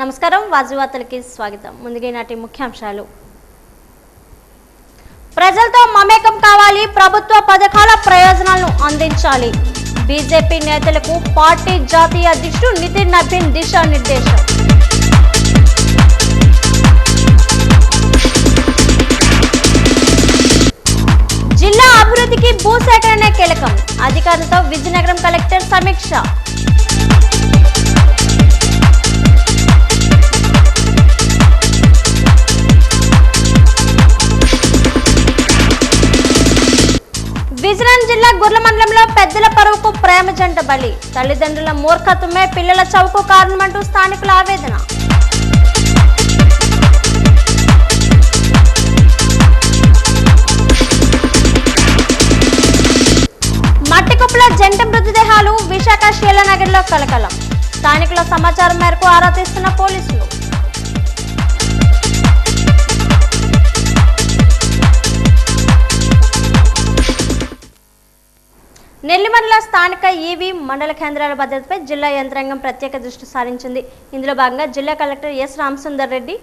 నమస్కారం వాజీవార్తలకి స్వాగతం. ముందుగా నాటి ముఖ్యాంశాలు. ప్రజలతో మమేకం కావాలి, ప్రభుత్వ పథకాల ప్రయోజనాలను అందించాలి. బీజేపీ నేతలకు పార్టీ జాతీయ అధ్యక్షుడు నితిన్ నబీన్ దిశానిర్దేశం. జిల్లా అభివృద్ధికి భూసేకరణ కీలకం, అధికారులతో విజయనగరం కలెక్టర్ సమీక్ష. విజయనగరం జిల్లా గుర్ల మండలంలో పెద్దల పరువుకు ప్రేమ జంట బలి, తల్లిదండ్రుల మూర్ఖత్వమే పిల్లల చౌకు కారణమంటూ స్థానికుల ఆవేదన. మట్టికుప్పల జంట మృతదేహాలు విశాఖ శీలనగర్లో కలకలం, స్థానికుల సమాచారం మేరకు ఆరా తీస్తున్న పోలీసులు. నెల్లిమర్ల స్థానిక ఈవీ మండల కేంద్రాల భద్రతపై జిల్లా యంత్రాంగం ప్రత్యేక దృష్టి సారించింది. ఇందులో భాగంగా జిల్లా కలెక్టర్ ఎస్ రామసుందర్ రెడ్డి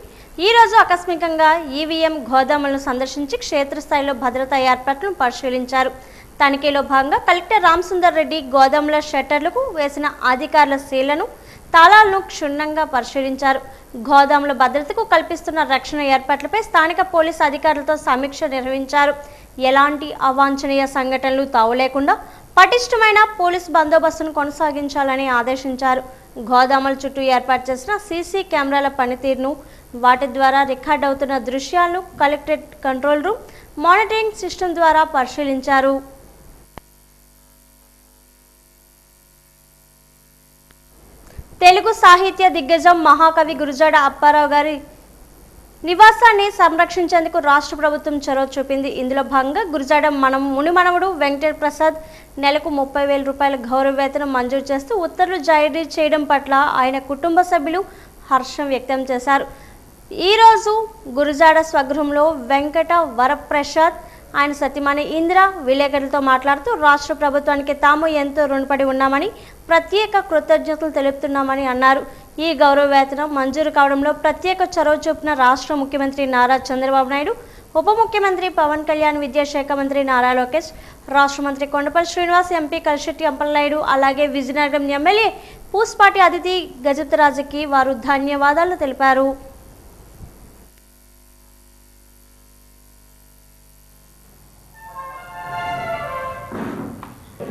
ఈరోజు ఆకస్మికంగా ఈవీఎం గోదాములను సందర్శించి క్షేత్రస్థాయిలో భద్రతా ఏర్పాట్లను పరిశీలించారు. తనిఖీలో భాగంగా కలెక్టర్ రామసుందర్ రెడ్డి గోదాముల షట్టర్లకు వేసిన అధికారుల సీళ్లను, తాళాలను క్షుణ్ణంగా పరిశీలించారు. గోదాముల భద్రతకు కల్పిస్తున్న రక్షణ ఏర్పాట్లపై స్థానిక పోలీసు అధికారులతో సమీక్ష నిర్వహించారు. ఎలాంటి అవాంఛనీయ సంఘటనలు తావులేకుండా పటిష్టమైన పోలీసు బందోబస్తును కొనసాగించాలని ఆదేశించారు. గోదాముల చుట్టూ ఏర్పాటు చేసిన సీసీ కెమెరాల పనితీరును, వాటి ద్వారా రికార్డ్ అవుతున్న దృశ్యాలను collectorate control room monitoring system ద్వారా పరిశీలించారు. తెలుగు సాహిత్య దిగ్గజం మహాకవి గురజాడ అప్పారావు గారి నివాసాన్ని సంరక్షించేందుకు రాష్ట్ర ప్రభుత్వం చొరవ చూపింది. ఇందులో భాగంగా గురజాడ మునిమనవుడు వెంకట ప్రసాద్ నెలకు 30,000 రూపాయల గౌరవ వేతనం మంజూరు చేస్తూ ఉత్తర్వులు జారీ చేయడం పట్ల ఆయన కుటుంబ సభ్యులు హర్షం వ్యక్తం చేశారు. ఈరోజు గురజాడ స్వగృహంలో వెంకట వరప్రసాద్, ఆయన సతీమణి ఇందిర విలేకరులతో మాట్లాడుతూ రాష్ట్ర ప్రభుత్వానికి తాము ఎంతో రుణపడి ఉన్నామని, ప్రత్యేక కృతజ్ఞతలు తెలుపుతున్నామని అన్నారు. ఈ గౌరవ వేతనం మంజూరు కావడంలో ప్రత్యేక చొరవ చూపిన రాష్ట్ర ముఖ్యమంత్రి నారా చంద్రబాబు నాయుడు, ఉప ముఖ్యమంత్రి పవన్ కళ్యాణ్, విద్యాశాఖ మంత్రి నారా లోకేష్, రాష్ట్ర మంత్రి కొండపల్లి శ్రీనివాస్, ఎంపీ కలిశెట్టి అంపలనాయుడు, అలాగే విజయనగరం ఎమ్మెల్యే పూస్పాటి అతిథి గజపతిరాజుకి వారు ధన్యవాదాలు తెలిపారు.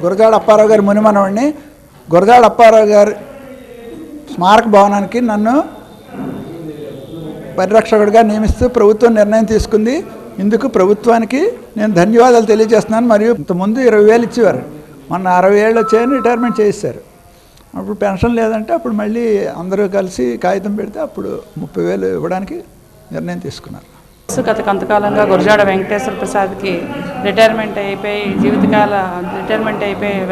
గురజాడ అప్పారావు గారి మునిమనవాడిని. గురజాడ అప్పారావు గారి స్మారక భవనానికి నన్ను పరిరక్షకుడిగా నియమిస్తూ ప్రభుత్వం నిర్ణయం తీసుకుంది. ఇందుకు ప్రభుత్వానికి నేను ధన్యవాదాలు తెలియజేస్తున్నాను. మరియు ఇంతకుముందు 20,000 ఇచ్చేవారు, మొన్న 60 ఏళ్ళు వచ్చాయని రిటైర్మెంట్ చేశారు. అప్పుడు పెన్షన్ లేదంటే అప్పుడు మళ్ళీ అందరూ కలిసి కాగితం పెడితే అప్పుడు 30,000 ఇవ్వడానికి నిర్ణయం తీసుకున్నారు. గత కొంతకాలంగా గురజాడ వెంకటేశ్వర ప్రసాద్కి రిటైర్మెంట్ అయిపోయి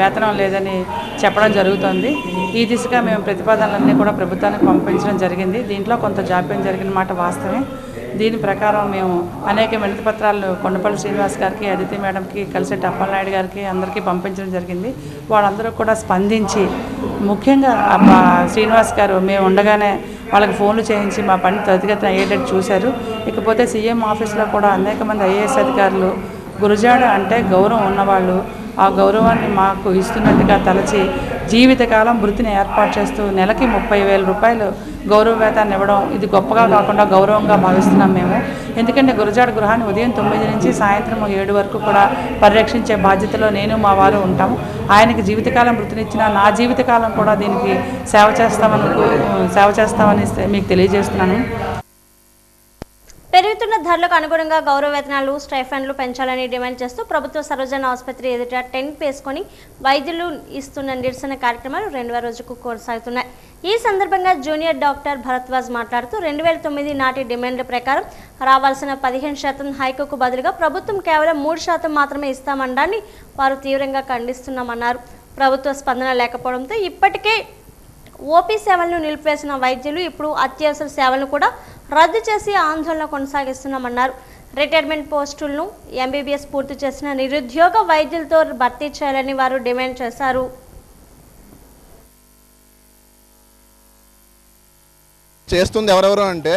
వేతనం లేదని చెప్పడం జరుగుతుంది. ఈ దిశగా మేము ప్రతిపాదనలన్నీ కూడా ప్రభుత్వానికి పంపించడం జరిగింది. దీంట్లో కొంత జాప్యం జరిగిన మాట వాస్తవమే. దీని ప్రకారం మేము అనేక వినతి పత్రాలు కొండపల్లి శ్రీనివాస్ గారికి, అదితి మేడంకి, కలిశెట్టి అప్పలనాయుడు గారికి అందరికీ పంపించడం జరిగింది. వాళ్ళందరూ కూడా స్పందించి, ముఖ్యంగా శ్రీనివాస్ గారు మేము ఉండగానే వాళ్ళకి ఫోన్లు చేయించి మా పని త్వరితగతిన అయ్యేటట్టు చూశారు. ఇకపోతే సీఎం ఆఫీస్లో కూడా అనేక మంది ఐఏఎస్ అధికారులు గురజాడ అంటే గౌరవం ఉన్నవాళ్ళు, ఆ గౌరవాన్ని మాకు ఇస్తున్నట్టుగా తలచి జీవితకాలం వృత్తిని ఏర్పాటు చేస్తూ నెలకి 30,000 రూపాయలు గౌరవ వేతనాన్ని ఇవ్వడం ఇది గొప్పగా కాకుండా గౌరవంగా భావిస్తున్నాం మేము. ఎందుకంటే గురజాడ గృహాన్ని ఉదయం 9 నుంచి సాయంత్రం 7 వరకు కూడా పరిరక్షించే బాధ్యతలో నేను మా వారు ఉంటాము. ఆయనకి జీవితకాలం వృత్తినిచ్చిన నా జీవితకాలం కూడా దీనికి సేవ చేస్తామని మీకు తెలియజేస్తున్నాను. పెరుగుతున్న ధరలకు అనుగుణంగా గౌరవ వేతనాలు, స్టైఫండ్లు పెంచాలని డిమాండ్ చేస్తూ ప్రభుత్వ సర్వజన ఆసుపత్రి ఎదుట టెంట్ వేసుకొని వైద్యులు ఇస్తున్న నిరసన కార్యక్రమాలు 2వ రోజుకు కొనసాగుతున్నాయి. ఈ సందర్భంగా జూనియర్ డాక్టర్ భరద్వాజ్ మాట్లాడుతూ 2009 నాటి డిమాండ్ల ప్రకారం రావాల్సిన 15% హైకుకు బదులుగా ప్రభుత్వం కేవలం 3% మాత్రమే ఇస్తామనడాన్ని వారు తీవ్రంగా ఖండిస్తున్నామన్నారు. ప్రభుత్వ స్పందన లేకపోవడంతో ఇప్పటికే ఓపీ సేవలను నిలిపివేసిన వైద్యులు ఇప్పుడు అత్యవసర సేవలను కూడా రద్దు చేసి ఆందోళన కొనసాగిస్తున్నామన్నారు. రిటైర్మెంట్ పోస్టులను ఎంబీబీఎస్ పూర్తి చేసిన నిరుద్యోగ వైద్యులతో భర్తీ చేయాలని వారు డిమాండ్ చేశారు. చేస్తుంది ఎవరెవరు అంటే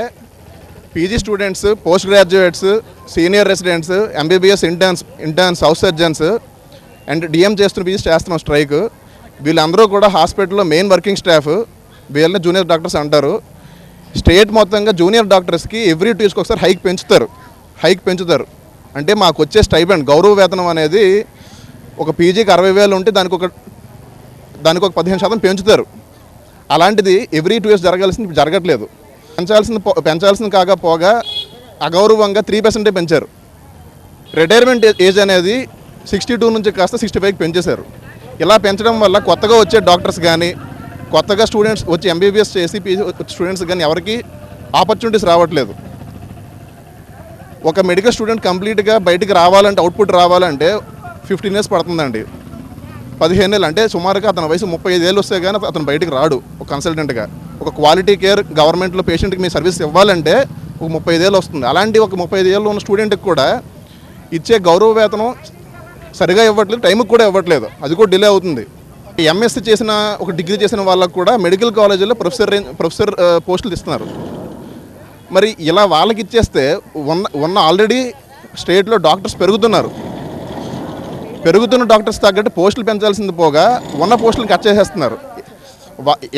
PG students, post graduates, senior residents, MBBS interns, house surgeons and DM చేస్తున్నాం స్ట్రైక్. వీళ్ళందరూ కూడా హాస్పిటల్లో మెయిన్ వర్కింగ్ స్టాఫ్, వీళ్ళని జూనియర్ డాక్టర్స్ అంటారు. స్టేట్ మొత్తంగా జూనియర్ డాక్టర్స్కి ఎవ్రీ 2 yearsకి ఒకసారి హైక్ పెంచుతారు. అంటే మాకు వచ్చే స్టైపెండ్ గౌరవ వేతనం అనేది ఒక పీజీకి 60,000 ఉంటే దానికి ఒక 15% పెంచుతారు. అలాంటిది ఎవ్రీ 2 years జరగట్లేదు. పెంచాల్సింది కాకపోగా అగౌరవంగా 3% పెంచారు. రిటైర్మెంట్ ఏజ్ అనేది 62 నుంచి కాస్త 65కి పెంచేశారు. ఇలా పెంచడం వల్ల కొత్తగా వచ్చే డాక్టర్స్ కానీ, కొత్తగా స్టూడెంట్స్ వచ్చి ఎంబీబీఎస్ చేసి పీజీ స్టూడెంట్స్ కానీ ఎవరికి ఆపర్చునిటీస్ రావట్లేదు. ఒక మెడికల్ స్టూడెంట్ కంప్లీట్గా బయటికి రావాలంటే, అవుట్పుట్ రావాలంటే 15 years పడుతుందండి. 15 ఏళ్ళు అంటే సుమారుగా అతని వయసు 35 ఏళ్ళు వస్తే కానీ అతను బయటికి రాడు. ఒక కన్సల్టెంట్గా ఒక క్వాలిటీ కేర్ గవర్నమెంట్లో పేషెంట్కి మీ సర్వీస్ ఇవ్వాలంటే ఒక 35 ఏళ్ళు వస్తుంది. అలాంటి ఒక 35 ఏళ్ళు ఉన్న స్టూడెంట్కి కూడా ఇచ్చే గౌరవ వేతనం సరిగా ఇవ్వట్లేదు, టైంకి కూడా ఇవ్వట్లేదు. అది కూడా డిలే అవుతుంది. ఎంఎస్సీ చేసిన, ఒక డిగ్రీ చేసిన వాళ్ళకు కూడా మెడికల్ కాలేజీలో ప్రొఫెసర్ పోస్టులు ఇస్తున్నారు. మరి ఇలా వాళ్ళకి ఇచ్చేస్తే ఉన్న ఆల్రెడీ స్టేట్లో డాక్టర్స్ పెరుగుతున్న డాక్టర్స్ తగ్గట్టు పోస్టులు పెంచాల్సింది పోగా ఉన్న పోస్టులను కట్ చేసేస్తున్నారు.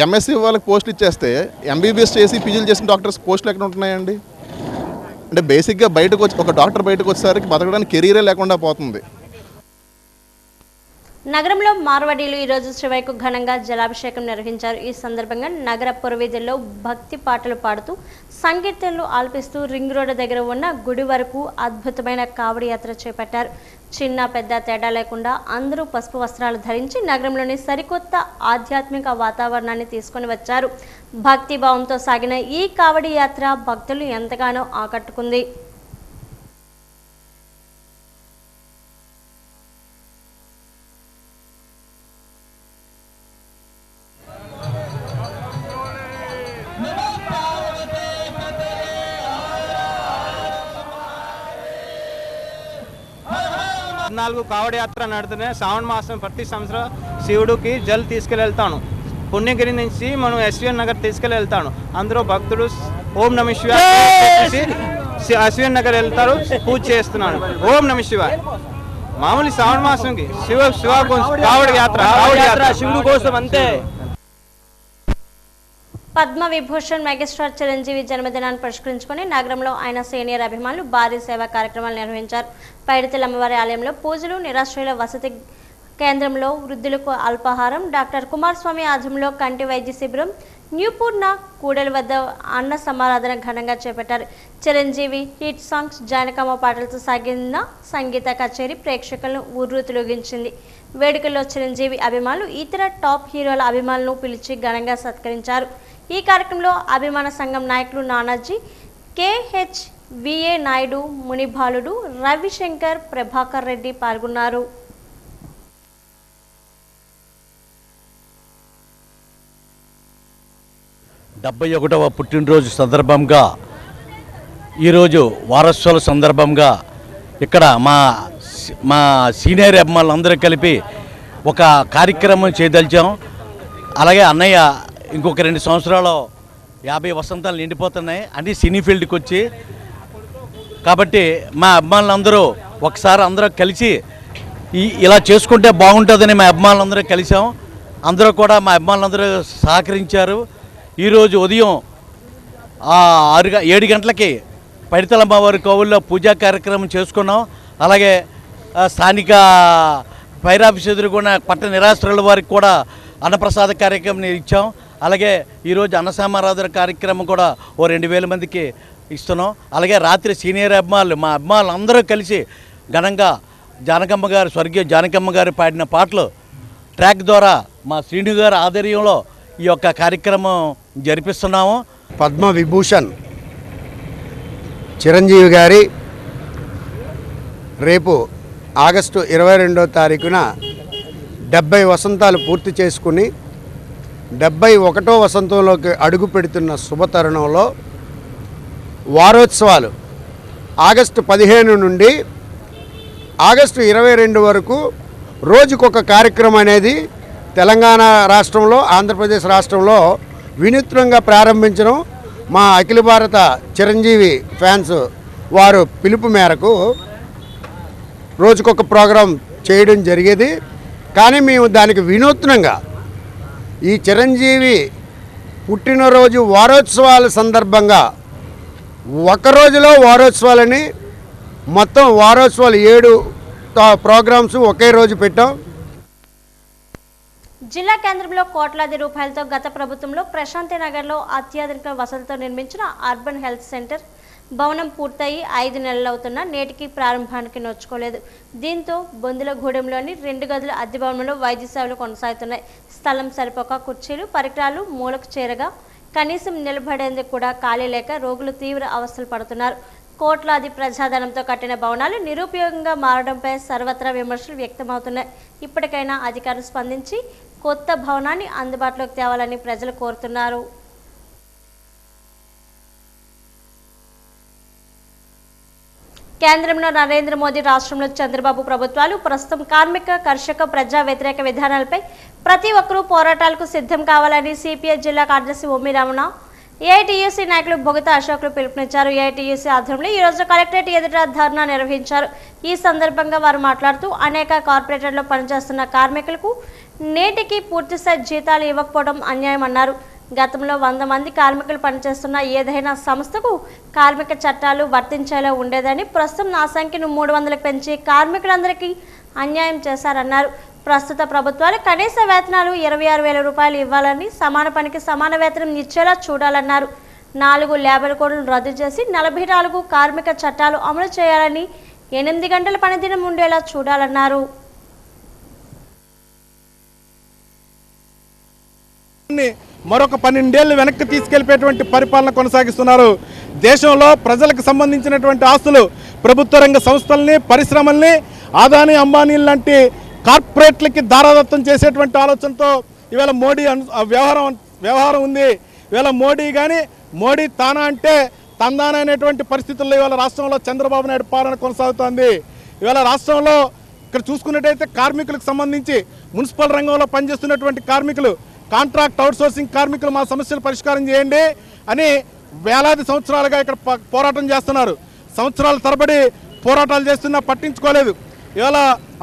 ఎంఎస్సీ వాళ్ళకి పోస్టులు ఇచ్చేస్తే ఎంబీబీఎస్ చేసి పీజీలు చేసిన డాక్టర్స్ పోస్టులు ఎక్కడ ఉంటున్నాయండి? అంటే బేసిక్గా ఒక డాక్టర్ బయటకు వచ్చేసరికి బతకడానికి కెరీరే లేకుండా పోతుంది. నగరంలో మార్వాడీలు ఈరోజు శివయ్యకు ఘనంగా జలాభిషేకం నిర్వహించారు. ఈ సందర్భంగా నగర పురవీధుల్లో భక్తి పాటలు పాడుతూ సంకీర్తనలు ఆలపిస్తూ రింగ్ రోడ్డు దగ్గర ఉన్న గుడి వరకు అద్భుతమైన కావడి యాత్ర చేపట్టారు. చిన్న పెద్ద తేడా లేకుండా అందరూ పసుపు వస్త్రాలు ధరించి నగరంలోని సరికొత్త ఆధ్యాత్మిక వాతావరణాన్ని తీసుకొని వచ్చారు. భక్తి భావంతో సాగిన ఈ కావడి యాత్ర భక్తులు ఎంతగానో ఆకట్టుకుంది. కావడి యాత్ర నడుతున్నాయి. శ్రావణ మాసం ప్రతి సంవత్సరం శివుడికి జల్ తీసుకెళ్తాను. పుణ్యగిరి నుంచి మనం ఎస్వీఎన్ నగర్ తీసుకెళ్తాను. అందరూ భక్తులు ఓం నమ శివాయ ఎస్వీఎన్ నగర్ వెళ్తారు, పూజ చేస్తున్నాను. ఓం నమ శివాయ. మామూలు శ్రావణ మాసంకి శివ కావడి యాత్ర శివుడు కోసం అంతే. పద్మ విభూషణ్ మెగాస్టార్ చిరంజీవి జన్మదినాన్ని పురస్కరించుకొని నగరంలో ఆయన సీనియర్ అభిమానులు భారీ సేవా కార్యక్రమాలు నిర్వహించారు. పైడితల్లి అమ్మవారి ఆలయంలో పూజలు, నిరాశ్రయుల వసతి కేంద్రంలో వృద్ధులకు అల్పాహారం, డాక్టర్ కుమారస్వామి ఆధ్వర్యంలో కంటి వైద్య శిబిరం, న్యూపూర్ణ కూడల వద్ద అన్న సమారాధన ఘనంగా చేపట్టారు. చిరంజీవి హిట్ సాంగ్స్, జానకమ్మ పాటలతో సాగిన సంగీత కచేరీ ప్రేక్షకులను ఉర్రూతలూగించింది. వేడుకల్లో చిరంజీవి అభిమానులు ఇతర టాప్ హీరోల అభిమానులను పిలిచి ఘనంగా సత్కరించారు. ఈ కార్యక్రమంలో అభిమాన సంఘం నాయకులు నానాజీ, KHVA నాయుడు, మునిబాలుడు, రవిశంకర్, ప్రభాకర్ రెడ్డి పాల్గొన్నారు. డెబ్బై 71వ పుట్టినరోజు సందర్భంగా ఈరోజు వారోత్సవాల సందర్భంగా ఇక్కడ మా సీనియర్ అభిమానులందరూ కలిపి ఒక కార్యక్రమం చేయదలిచాం. అలాగే అన్నయ్య ఇంకొక 2 సంవత్సరాలు 50 వసంతాలు నిండిపోతున్నాయి అన్ని సినీ ఫీల్డ్కి వచ్చి. కాబట్టి మా అభిమానులందరూ ఒకసారి అందరూ కలిసి ఇలా చేసుకుంటే బాగుంటుందని మా అభిమానులందరూ కలిసాం. అందరూ కూడా మా అభిమానులందరూ సహకరించారు. ఈరోజు ఉదయం 7 గంటలకి పైడితల్లమ్మవారి కోవిల్లో పూజా కార్యక్రమం చేసుకున్నాం. అలాగే స్థానిక ఫైర్ ఆఫీస్ ఎదురుగున్న పట్టణ నిరాశ్రయుల వారికి కూడా అన్నప్రసాద కార్యక్రమం ఇచ్చాం. అలాగే ఈరోజు అన్నసమారాధన కార్యక్రమం కూడా ఓ 2000 మందికి ఇస్తున్నాం. అలాగే రాత్రి సీనియర్ అభిమానులు మా అభిమానులు అందరూ కలిసి ఘనంగా జానకమ్మ గారు, స్వర్గీయ జానకమ్మ గారు పాడిన పాటలు ట్రాక్ ద్వారా మా శ్రీను గారి ఆధ్వర్యంలో ఈ యొక్క కార్యక్రమం జరిపిస్తున్నాము. పద్మ విభూషణ్ చిరంజీవి గారి రేపు ఆగస్టు 22వ తారీఖున 70 వసంతాలు పూర్తి చేసుకుని 71వ వసంతంలోకి అడుగు పెడుతున్న శుభతరుణంలో వారోత్సవాలు ఆగస్టు 15 నుండి ఆగస్టు 22 వరకు రోజుకొక కార్యక్రమం అనేది తెలంగాణ రాష్ట్రంలో, ఆంధ్రప్రదేశ్ రాష్ట్రంలో వినూత్నంగా ప్రారంభించడం మా అఖిల భారత చిరంజీవి ఫ్యాన్స్ వారు పిలుపు మేరకు రోజుకొక ప్రోగ్రాం చేయడం జరిగేది. కానీ మేము దానికి వినూత్నంగా ఈ చిరంజీవి పుట్టినరోజు వారోత్సవాల సందర్భంగా ఒకరోజులో వారోత్సవాలని మొత్తం వారోత్సవాలు 7 ప్రోగ్రామ్స్ ఒకే రోజు పెట్టాం. జిల్లా కేంద్రంలో కోట్లాది రూపాయలతో గత ప్రభుత్వంలో ప్రశాంతి నగర్లో అత్యాధునిక వసతులతో నిర్మించిన అర్బన్ హెల్త్ సెంటర్ భవనం పూర్తయి 5 నెలలవుతున్నా నేటికి ప్రారంభానికి నోచుకోలేదు. దీంతో బొందులగూడెంలోని 2 గదుల అద్దె భవనంలో వైద్య సేవలు కొనసాగుతున్నాయి. స్థలం సరిపోక కుర్చీలు పరికరాలు మూలకు చేరగా కనీసం నిలబడేందుకు కూడా ఖాళీ లేక రోగులు తీవ్ర అవస్థలు పడుతున్నారు. కోట్లాది ప్రజాధనంతో కట్టిన భవనాలు నిరుపయోగంగా మారడంపై సర్వత్రా విమర్శలు వ్యక్తమవుతున్నాయి. ఇప్పటికైనా అధికారులు స్పందించి కొత్త భవనాన్ని అందుబాటులోకి తేవాలని ప్రజలు కోరుతున్నారు. కేంద్రంలో నరేంద్ర మోదీ, రాష్ట్రంలో చంద్రబాబు ప్రభుత్వాలు ప్రస్తుతం కార్మిక, కర్షక, ప్రజా వ్యతిరేక విధానాలపై ప్రతి ఒక్కరూ పోరాటాలకు సిద్ధం కావాలని సిపిఐ జిల్లా కార్యదర్శి ఓమి రమణ, ఏఐటీయూసీ నాయకులు బొగతా అశోకులు పిలుపునిచ్చారు. ఏఐటీయూసీ ఆధ్వర్యంలో ఈరోజు కలెక్టరేట్ ఎదుట ధర్నా నిర్వహించారు. ఈ సందర్భంగా వారు మాట్లాడుతూ అనేక కార్పొరేటర్లో పనిచేస్తున్న కార్మికులకు నేటికి పూర్తిస్థాయి జీతాలు ఇవ్వకపోవడం అన్యాయమన్నారు. గతంలో 100 మంది కార్మికులు పనిచేస్తున్న ఏదైనా సంస్థకు కార్మిక చట్టాలు వర్తించేలా ఉండేదని, ప్రస్తుతం ఆ సంఖ్యను 300కు పెంచి కార్మికులందరికీ అన్యాయం చేశారన్నారు. ప్రస్తుత ప్రభుత్వాలు కనీస వేతనాలు 26,000 రూపాయలు ఇవ్వాలని, సమాన పనికి సమాన వేతనం ఇచ్చేలా చూడాలన్నారు. 4 లేబర్ కోడ్లను రద్దు చేసి 44 కార్మిక చట్టాలు అమలు చేయాలని, 8 గంటల పనిదినం ఉండేలా చూడాలన్నారు. మరొక 12 ఏళ్ళు వెనక్కి తీసుకెళ్లిపోయేటువంటి పరిపాలన కొనసాగిస్తున్నారు. దేశంలో ప్రజలకు సంబంధించినటువంటి ఆస్తులు, ప్రభుత్వ రంగ సంస్థల్ని, పరిశ్రమల్ని, అదానీ అంబానీ లాంటి కార్పొరేట్లకి దారాదత్తం చేసేటువంటి ఆలోచనతో ఇవాళ మోడీ వ్యవహారం ఉంది. ఇవాళ మోడీ కానీ మోడీ తానా అంటే తందానా అనేటువంటి పరిస్థితుల్లో ఇవాళ రాష్ట్రంలో చంద్రబాబు నాయుడు పాలన కొనసాగుతోంది. ఇవాళ రాష్ట్రంలో ఇక్కడ చూసుకున్నట్టయితే కార్మికులకు సంబంధించి మున్సిపల్ రంగంలో పనిచేస్తున్నటువంటి కార్మికులు, కాంట్రాక్ట్ అవుట్సోర్సింగ్ కార్మికులు మా సమస్యలు పరిష్కారం చేయండి అని వేలాది సంవత్సరాలుగా ఇక్కడ పోరాటం చేస్తున్నారు. సంవత్సరాల తరబడి పోరాటాలు చేస్తున్నా పట్టించుకోలేదు. ఇవాళ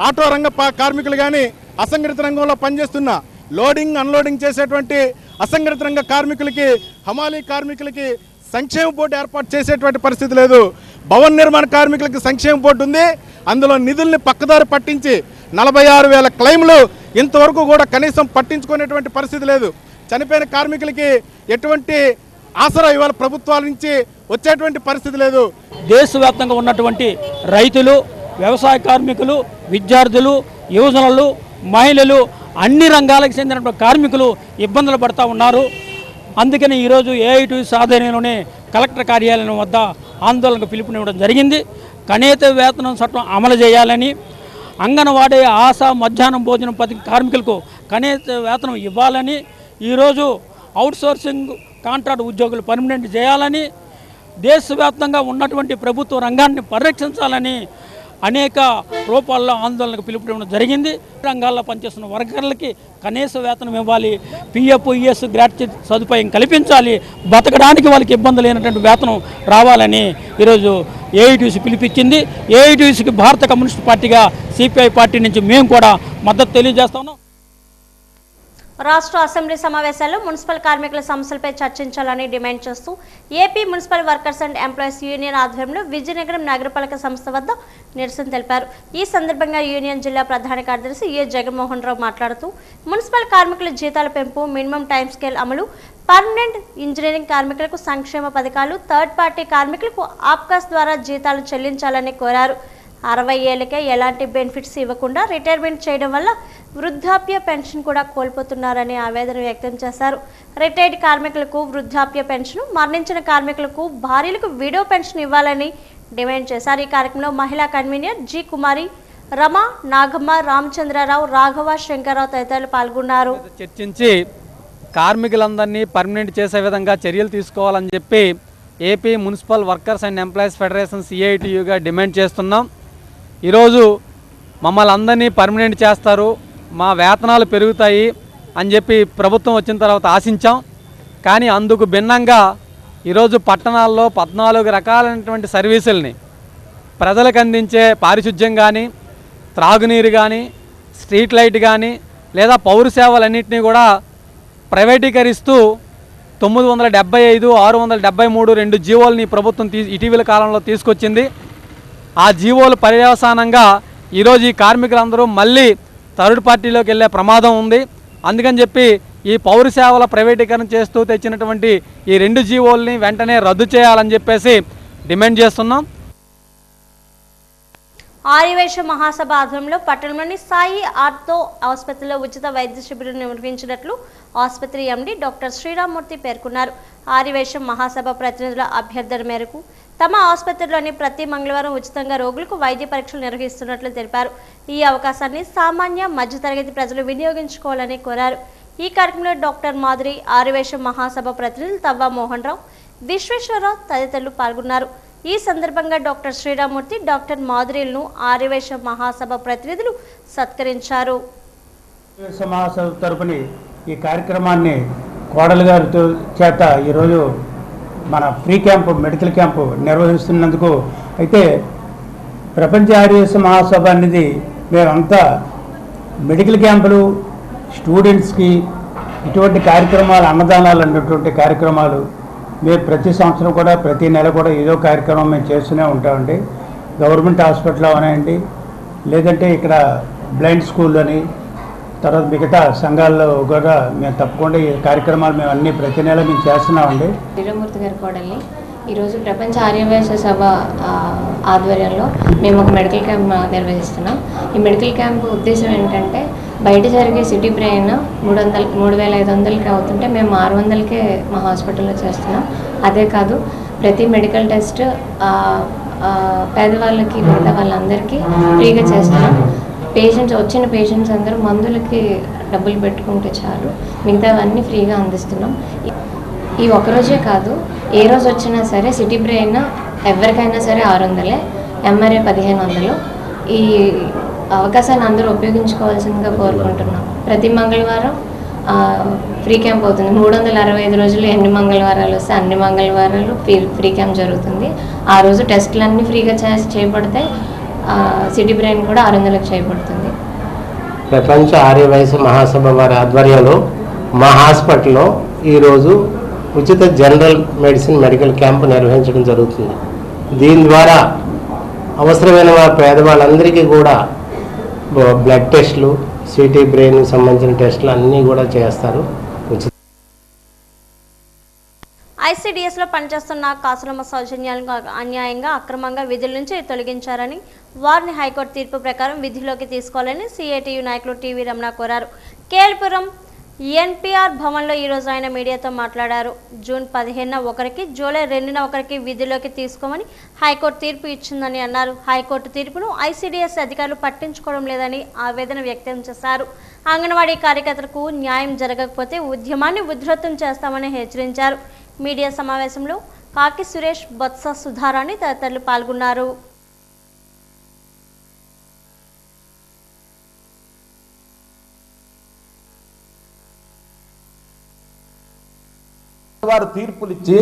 ఆటో రంగ కార్మికులు కానీ, అసంఘటిత రంగంలో పనిచేస్తున్న లోడింగ్ అన్లోడింగ్ చేసేటువంటి అసంఘటిత రంగ కార్మికులకి, హమాలీ కార్మికులకి సంక్షేమ బోర్డు ఏర్పాటు చేసేటువంటి పరిస్థితి లేదు. భవన నిర్మాణ కార్మికులకి సంక్షేమ బోర్డు ఉంది. అందులో నిధుల్ని పక్కదారి పట్టించి 46,000 క్లెయిమ్లు ఇంతవరకు కూడా కనీసం పట్టించుకునేటువంటి పరిస్థితి లేదు. చనిపోయిన కార్మికులకి ఎటువంటి ఆసరా ఇవాళ ప్రభుత్వాల నుంచి వచ్చేటువంటి పరిస్థితి లేదు. దేశవ్యాప్తంగా ఉన్నటువంటి రైతులు, వ్యవసాయ కార్మికులు, విద్యార్థులు, యువజనులు, మహిళలు, అన్ని రంగాలకు చెందినటువంటి కార్మికులు ఇబ్బందులు పడుతూ ఉన్నారు. అందుకని ఈరోజు ఏఐటీయూసీ ఆధ్వర్యంలోనే కలెక్టర్ కార్యాలయం వద్ద ఆందోళనకు పిలుపునివ్వడం జరిగింది. కనీస వేతనం చట్టం అమలు చేయాలని, అంగన్వాడీ, ఆశా, మధ్యాహ్నం భోజనం పథకం కార్మికులకు కనీస వేతనం ఇవ్వాలని, ఈరోజు అవుట్సోర్సింగ్ కాంట్రాక్ట్ ఉద్యోగులు పర్మనెంట్ చేయాలని, దేశవ్యాప్తంగా ఉన్నటువంటి ప్రభుత్వ రంగాన్ని పరిరక్షించాలని అనేక రూపాల్లో ఆందోళనకు పిలుపునివ్వడం జరిగింది. రంగాల్లో పనిచేస్తున్న వర్కర్లకి కనీస వేతనం ఇవ్వాలి, పిఎఫ్, ఈఎస్, గ్రాట్యుటీ సదుపాయం కల్పించాలి, బతకడానికి వాళ్ళకి ఇబ్బంది లేనటువంటి వేతనం రావాలని ఈరోజు ఏఐటీయూసీ పిలిపించింది. ఏఐటీయూసీకి భారత కమ్యూనిస్ట్ పార్టీగా సిపిఐ పార్టీ నుంచి మేము కూడా మద్దతు తెలియజేస్తున్నాం. రాష్ట్ర అసెంబ్లీ సమావేశాల్లో మున్సిపల్ కార్మికుల సమస్యలపై చర్చించాలని డిమాండ్ చేస్తూ AP municipal workers and employees union ఆధ్వర్యంలో విజయనగరం నగరపాలక సంస్థ వద్ద నిరసన తెలిపారు. ఈ సందర్భంగా యూనియన్ జిల్లా ప్రధాన కార్యదర్శి ఏ జగన్మోహన్ రావు మాట్లాడుతూ మున్సిపల్ కార్మికుల జీతాల పెంపు, మినిమం టైం స్కేల్ అమలు, పర్మనెంట్ ఇంజనీరింగ్ కార్మికులకు సంక్షేమ పథకాలు, థర్డ్ పార్టీ కార్మికులకు ఆప్కాస్ ద్వారా జీతాలు చెల్లించాలని కోరారు. 60 ఏళ్లకే ఎలాంటి బెనిఫిట్స్ ఇవ్వకుండా రిటైర్మెంట్ చేయడం వల్ల వృద్ధాప్య పెన్షన్ కూడా కోల్పోతున్నారని ఆవేదన వ్యక్తం చేశారు. రిటైర్డ్ కార్మికులకు వృద్ధాప్య పెన్షన్, మరణించిన కార్మికులకు భార్యలకు విడో పెన్షన్ ఇవ్వాలని డిమాండ్ చేశారు. ఈ కార్యక్రమంలో మహిళా కన్వీనర్ జి కుమారి, రమ, నాగమ్మ, రామచంద్రరావు, రాఘవ, శంకరరావు తదితరులు పాల్గొన్నారు. చర్చించి కార్మికులందరినీ పర్మనెంట్ చేసే విధంగా చర్యలు తీసుకోవాలని చెప్పి AP municipal workers and employees federation సిఐటియుగా డిమాండ్ చేస్తున్నాం. ఈరోజు మమ్మల్ని అందరినీ పర్మనెంట్ చేస్తారు, మా వేతనాలు పెరుగుతాయి అని చెప్పి ప్రభుత్వం వచ్చిన తర్వాత ఆశించాం. కానీ అందుకు భిన్నంగా ఈరోజు పట్టణాల్లో 14 రకాలైనటువంటి సర్వీసుల్ని ప్రజలకు అందించే పారిశుధ్యం కానీ, త్రాగునీరు కానీ, స్ట్రీట్ లైట్ కానీ లేదా పౌర సేవలన్నింటినీ కూడా ప్రైవేటీకరిస్తూ 975, 673 2 జీవోలని ప్రభుత్వం ఇటీవల కాలంలో తీసుకొచ్చింది. ఆ జీవోల పర్యవసానంగా ఈరోజు ఈ కార్మికులందరూ మళ్ళీ థర్డ్ పార్టీలోకి వెళ్ళే ప్రమాదం ఉంది. అందుకని చెప్పి ఈ పౌర సేవల ప్రైవేటీకరణ చేస్తూ తెచ్చినటువంటి ఈ 2 జీవోల్ని వెంటనే రద్దు చేయాలని చెప్పేసి డిమాండ్ చేస్తున్నాం. ఆర్యవైశ్య మహాసభ ఆధ్వర్యంలో పట్టణంలోని సాయి ఆర్తో ఆసుపత్రిలో ఉచిత వైద్య శిబిరం నిర్వహించినట్లు ఆసుపత్రి ఎండీ డాక్టర్ శ్రీరామ్మూర్తి పేర్కొన్నారు. ఆర్యవైశ్య మహాసభ ప్రతినిధుల అభ్యర్థన మేరకు తమ ఆసుపత్రిలోని ప్రతి మంగళవారం ఉచితంగా రోగులకు వైద్య పరీక్షలు నిర్వహిస్తున్నట్లు తెలిపారు. ఈ అవకాశాన్ని సామాన్య మధ్యతరగతి ప్రజలు వినియోగించుకోవాలని కోరారు. ఈ కార్యక్రమంలో డాక్టర్ మాధురి, ఆర్యవైశ్య మహాసభ ప్రతినిధులు తవ్వ మోహన్ రావు, విశ్వేశ్వరరావు తదితరులు పాల్గొన్నారు. ఈ సందర్భంగా డాక్టర్ శ్రీరామ్మూర్తి, డాక్టర్ మాధురిలను ఆర్యవైశ్య మహాసభ ప్రతినిధులు సత్కరించారు. మహాసభ తరపున ఈ కార్యక్రమాన్ని కోడలి గారితో చేత ఈరోజు మన ఫ్రీ క్యాంపు, మెడికల్ క్యాంపు నిర్వహిస్తున్నందుకు అయితే ప్రపంచ ఆర్యవైశ్య మహాసభ అనేది మేమంతా మెడికల్ క్యాంపులు, స్టూడెంట్స్కి ఇటువంటి కార్యక్రమాలు, అన్నదానాలు అన్నటువంటి కార్యక్రమాలు మేము ప్రతి సంవత్సరం కూడా, ప్రతి నెల కూడా ఏదో కార్యక్రమం మేము చేస్తూనే ఉంటామండి. గవర్నమెంట్ హాస్పిటల్ అవనండి, లేదంటే ఇక్కడ బ్లైండ్ స్కూల్ అని, తర్వాత మిగతా సంఘాల్లో కూడా మేము తప్పకుండా ఈ కార్యక్రమాలు మేము అన్ని ప్రతి నెల మేము చేస్తున్నామండి. శ్రీరామ్మూర్తి గారి కోడల్ని ఈరోజు ప్రపంచ ఆర్యవైశ్య సభ ఆధ్వర్యంలో మేము ఒక మెడికల్ క్యాంప్ నిర్వహిస్తున్నాం. ఈ మెడికల్ క్యాంప్ ఉద్దేశం ఏంటంటే, బయట జరిగే సిటీ బ్రెయిన్ 3,500కి అవుతుంటే మేము 600కే మా హాస్పిటల్లో చేస్తున్నాం. అదే కాదు, ప్రతి మెడికల్ టెస్ట్ పేదవాళ్ళకి, మిగతా వాళ్ళందరికీ ఫ్రీగా చేస్తున్నాం. వచ్చిన పేషెంట్స్ అందరూ మందులకి డబ్బులు పెట్టుకుంటే చాలు, మిగతావన్నీ ఫ్రీగా అందిస్తున్నాం. ఈ ఒకరోజే కాదు, ఏ రోజు వచ్చినా సరే సిటీ బ్రెయిన్ ఎవరికైనా సరే 600, ఎంఆర్ఐ 1500. ఈ అవకాశాన్ని అందరూ ఉపయోగించుకోవాల్సిందిగా కోరుకుంటున్నాం. ప్రతి మంగళవారం ఫ్రీ క్యాంప్ అవుతుంది. 365 రోజులు ఎన్ని మంగళవారాలు వస్తే అన్ని మంగళవారాలు ఫ్రీ క్యాంప్ జరుగుతుంది. ఆ రోజు టెస్టులన్నీ ఫ్రీగా చేయబడతాయి. సిటీ బ్రెయిన్ కూడా 600కి చేయబడుతుంది. ప్రపంచ ఆర్యవైశ్య మహాసభ వారి ఆధ్వర్యంలో మా హాస్పిటల్లో ఈరోజు ఉచిత జనరల్ మెడిసిన్ మెడికల్ క్యాంప్ నిర్వహించడం జరుగుతుంది. దీని ద్వారా అవసరమైన పేదవాళ్ళందరికీ కూడా బ్లడ్ టెస్టులు, సిటీ బ్రెయిన్ సంబంధించిన టెస్టులు అన్నీ కూడా చేస్తారు. ఐసీడీఎస్లో పనిచేస్తున్న కాసులమ్మ సౌజన్యాలను అన్యాయంగా, అక్రమంగా విధుల నుంచి తొలగించారని, వారిని హైకోర్టు తీర్పు ప్రకారం విధిలోకి తీసుకోవాలని సిఐటియు నాయకులు టీవీ రమణ కోరారు. కేల్పురం ఎన్పిఆర్ భవన్లో ఈరోజు ఆయన మీడియాతో మాట్లాడారు. జూన్ 15న ఒకరికి, జూలై 2న ఒకరికి విధిలోకి తీసుకోమని హైకోర్టు తీర్పు ఇచ్చిందని అన్నారు. హైకోర్టు తీర్పును ఐసీడీఎస్ అధికారులు పట్టించుకోవడం లేదని ఆవేదన వ్యక్తం చేశారు. అంగన్వాడీ కార్యకర్తలకు న్యాయం జరగకపోతే ఉద్యమాన్ని ఉధృతం చేస్తామని హెచ్చరించారు. మీడియా సమావేశంలో కాకి సురేష్, బొత్స సుధారాణి తదితరులు పాల్గొన్నారు. వారు తీర్పులిచ్చి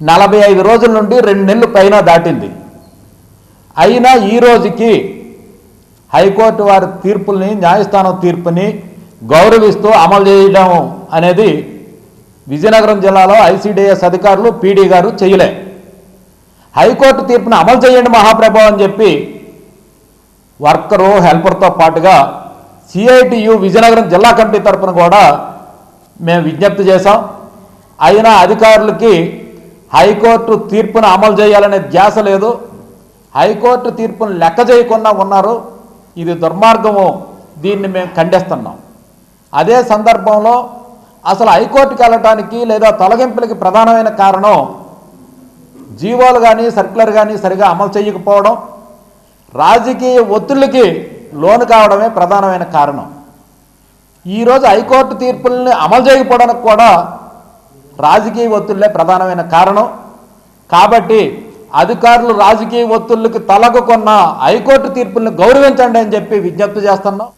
45 రోజుల నుండి 2 నెలలు పైన దాటింది. అయినా ఈ రోజుకి హైకోర్టు వారి తీర్పుల్ని, న్యాయస్థానం తీర్పుని గౌరవిస్తూ అమలు చేయడం అనేది విజయనగరం జిల్లాలో ఐసీడీఎస్ అధికారులు, పీడీ గారు చేయలే. హైకోర్టు తీర్పును అమలు చేయండి మహాప్రభు అని చెప్పి వర్కరు, హెల్పర్తో పాటుగా సిఐటియు విజయనగరం జిల్లా కమిటీ తరఫున కూడా మేము విజ్ఞప్తి చేశాం. అయినా అధికారులకి హైకోర్టు తీర్పును అమలు చేయాలనే ధ్యాస లేదు. హైకోర్టు తీర్పును లెక్క చేయకుండా ఉన్నారు. ఇది దుర్మార్గము. దీన్ని మేము ఖండిస్తున్నాం. అదే సందర్భంలో అసలు హైకోర్టుకి వెళ్ళటానికి లేదా తొలగింపులకి ప్రధానమైన కారణం జీవోలు కానీ, సర్క్యులర్ కానీ సరిగా అమలు చేయకపోవడం, రాజకీయ ఒత్తిళ్ళకి లోను కావడమే ప్రధానమైన కారణం. ఈరోజు హైకోర్టు తీర్పుల్ని అమలు చేయకపోవడానికి కూడా రాజకీయ ఒత్తిళ్లే ప్రధానమైన కారణం. కాబట్టి అధికారులు రాజకీయ ఒత్తిళ్ళకి తలగకున్న హైకోర్టు తీర్పుల్ని గౌరవించండి అని చెప్పి విజ్ఞప్తి చేస్తున్నాం.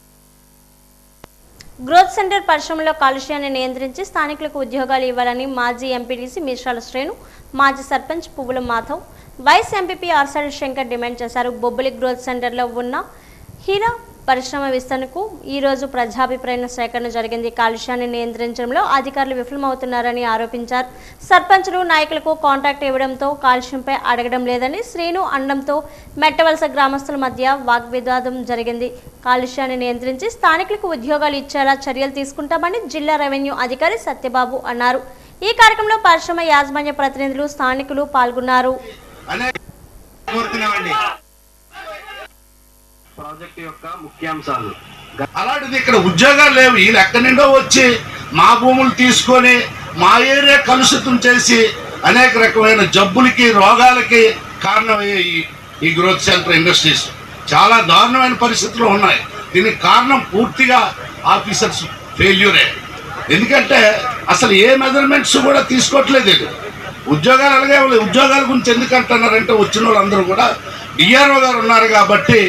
గ్రోత్ సెంటర్ పరిశ్రమలో కాలుష్యాన్ని నియంత్రించి స్థానికులకు ఉద్యోగాలు ఇవ్వాలని మాజీ ఎంపీటీసీ మిశ్రాల శ్రేణు, మాజీ sarpanch Puvvula Madhav, vice MPP Arsadi Shankar demand చేశారు. బొబ్బిలి గ్రోత్ సెంటర్లో ఉన్న హీరా పరిశ్రమ విస్తరణకు ఈరోజు ప్రజాభిప్రాయ సేకరణ జరిగింది. కాలుష్యాన్ని నియంత్రించడంలో అధికారులు విఫలమవుతున్నారని ఆరోపించారు. సర్పంచులు, నాయకులకు కాంట్రాక్ట్ ఇవ్వడంతో కాలుష్యంపై అడగడం లేదని శ్రీను అనడంతో మెట్టవలస గ్రామస్తుల మధ్య వాగ్వివాదం జరిగింది. కాలుష్యాన్ని నియంత్రించి స్థానికులకు ఉద్యోగాలు ఇచ్చేలా చర్యలు తీసుకుంటామని జిల్లా రెవెన్యూ అధికారి సత్యబాబు అన్నారు. ఈ కార్యక్రమంలో పరిశ్రమ యాజమాన్య ప్రతినిధులు, స్థానికులు పాల్గొన్నారు. ప్రాజెక్టు యొక్క ముఖ్యాంశాలు అలాంటిది ఇక్కడ ఉద్యోగాలు లేవు. వీళ్ళు ఎక్కడి నుండో వచ్చి మా భూములు తీసుకొని మా ఏరియా కలుషితం చేసి అనేక రకమైన జబ్బులకి, రోగాలకి కారణమయ్యాయి. ఈ గ్రోత్ సెంటర్ ఇండస్ట్రీస్ చాలా దారుణమైన పరిస్థితులు ఉన్నాయి. దీనికి కారణం పూర్తిగా ఆఫీసర్స్ ఫెయిల్యూరే. ఎందుకంటే అసలు ఏ మెజర్మెంట్స్ కూడా తీసుకోవట్లేదు. ఉద్యోగాలు అలాగే ఉద్యోగాల గురించి ఎందుకు అంటున్నారంటే వచ్చిన వాళ్ళందరూ కూడా డిఆర్ఓ గారు ఉన్నారు కాబట్టి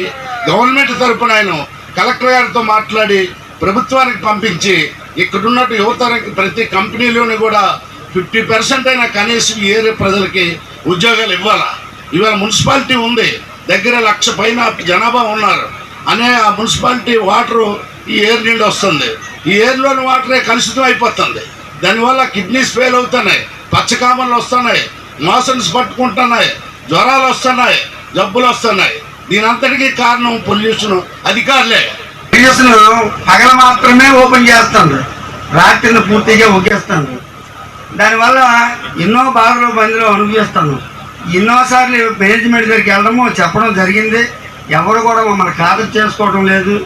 గవర్నమెంట్ తరఫున ఆయన కలెక్టర్ గారితో మాట్లాడి ప్రభుత్వానికి పంపించి ఇక్కడున్నట్టు యువతరానికి ప్రతి కంపెనీలోని కూడా 50% అయినా కనీసం ఏరియా ప్రజలకి ఉద్యోగాలు ఇవ్వాలా. ఇవాళ మున్సిపాలిటీ ఉంది, దగ్గర 1,00,000 పైన జనాభా ఉన్నారు. అనే ఆ మున్సిపాలిటీ వాటరు ఈ ఏర్ నుండి వస్తుంది. ఈ ఏర్లోని వాటరే కలుషితం అయిపోతుంది. దానివల్ల కిడ్నీస్ ఫెయిల్ అవుతున్నాయి, పచ్చకామలు వస్తున్నాయి, మోషన్స్ పట్టుకుంటున్నాయి, జ్వరాలు వస్తున్నాయి, జబ్బులు వస్తున్నాయి. దీనంతటికీ కారణం పొల్యూషన్ అధికారులే. పొల్యూషన్ పగల మాత్రమే ఓపెన్ చేస్తాను, రాత్రిని పూర్తిగా ఒకేస్తాను. దానివల్ల ఎన్నో బాధలు బందిలో అనుభవిస్తాను. ఎన్నోసార్లు మేనేజ్మెంట్ దగ్గరికి వెళ్ళడము చెప్పడం జరిగింది. ఎవరు కూడా మమ్మల్ని ఖాతరు చేసుకోవడం లేదు.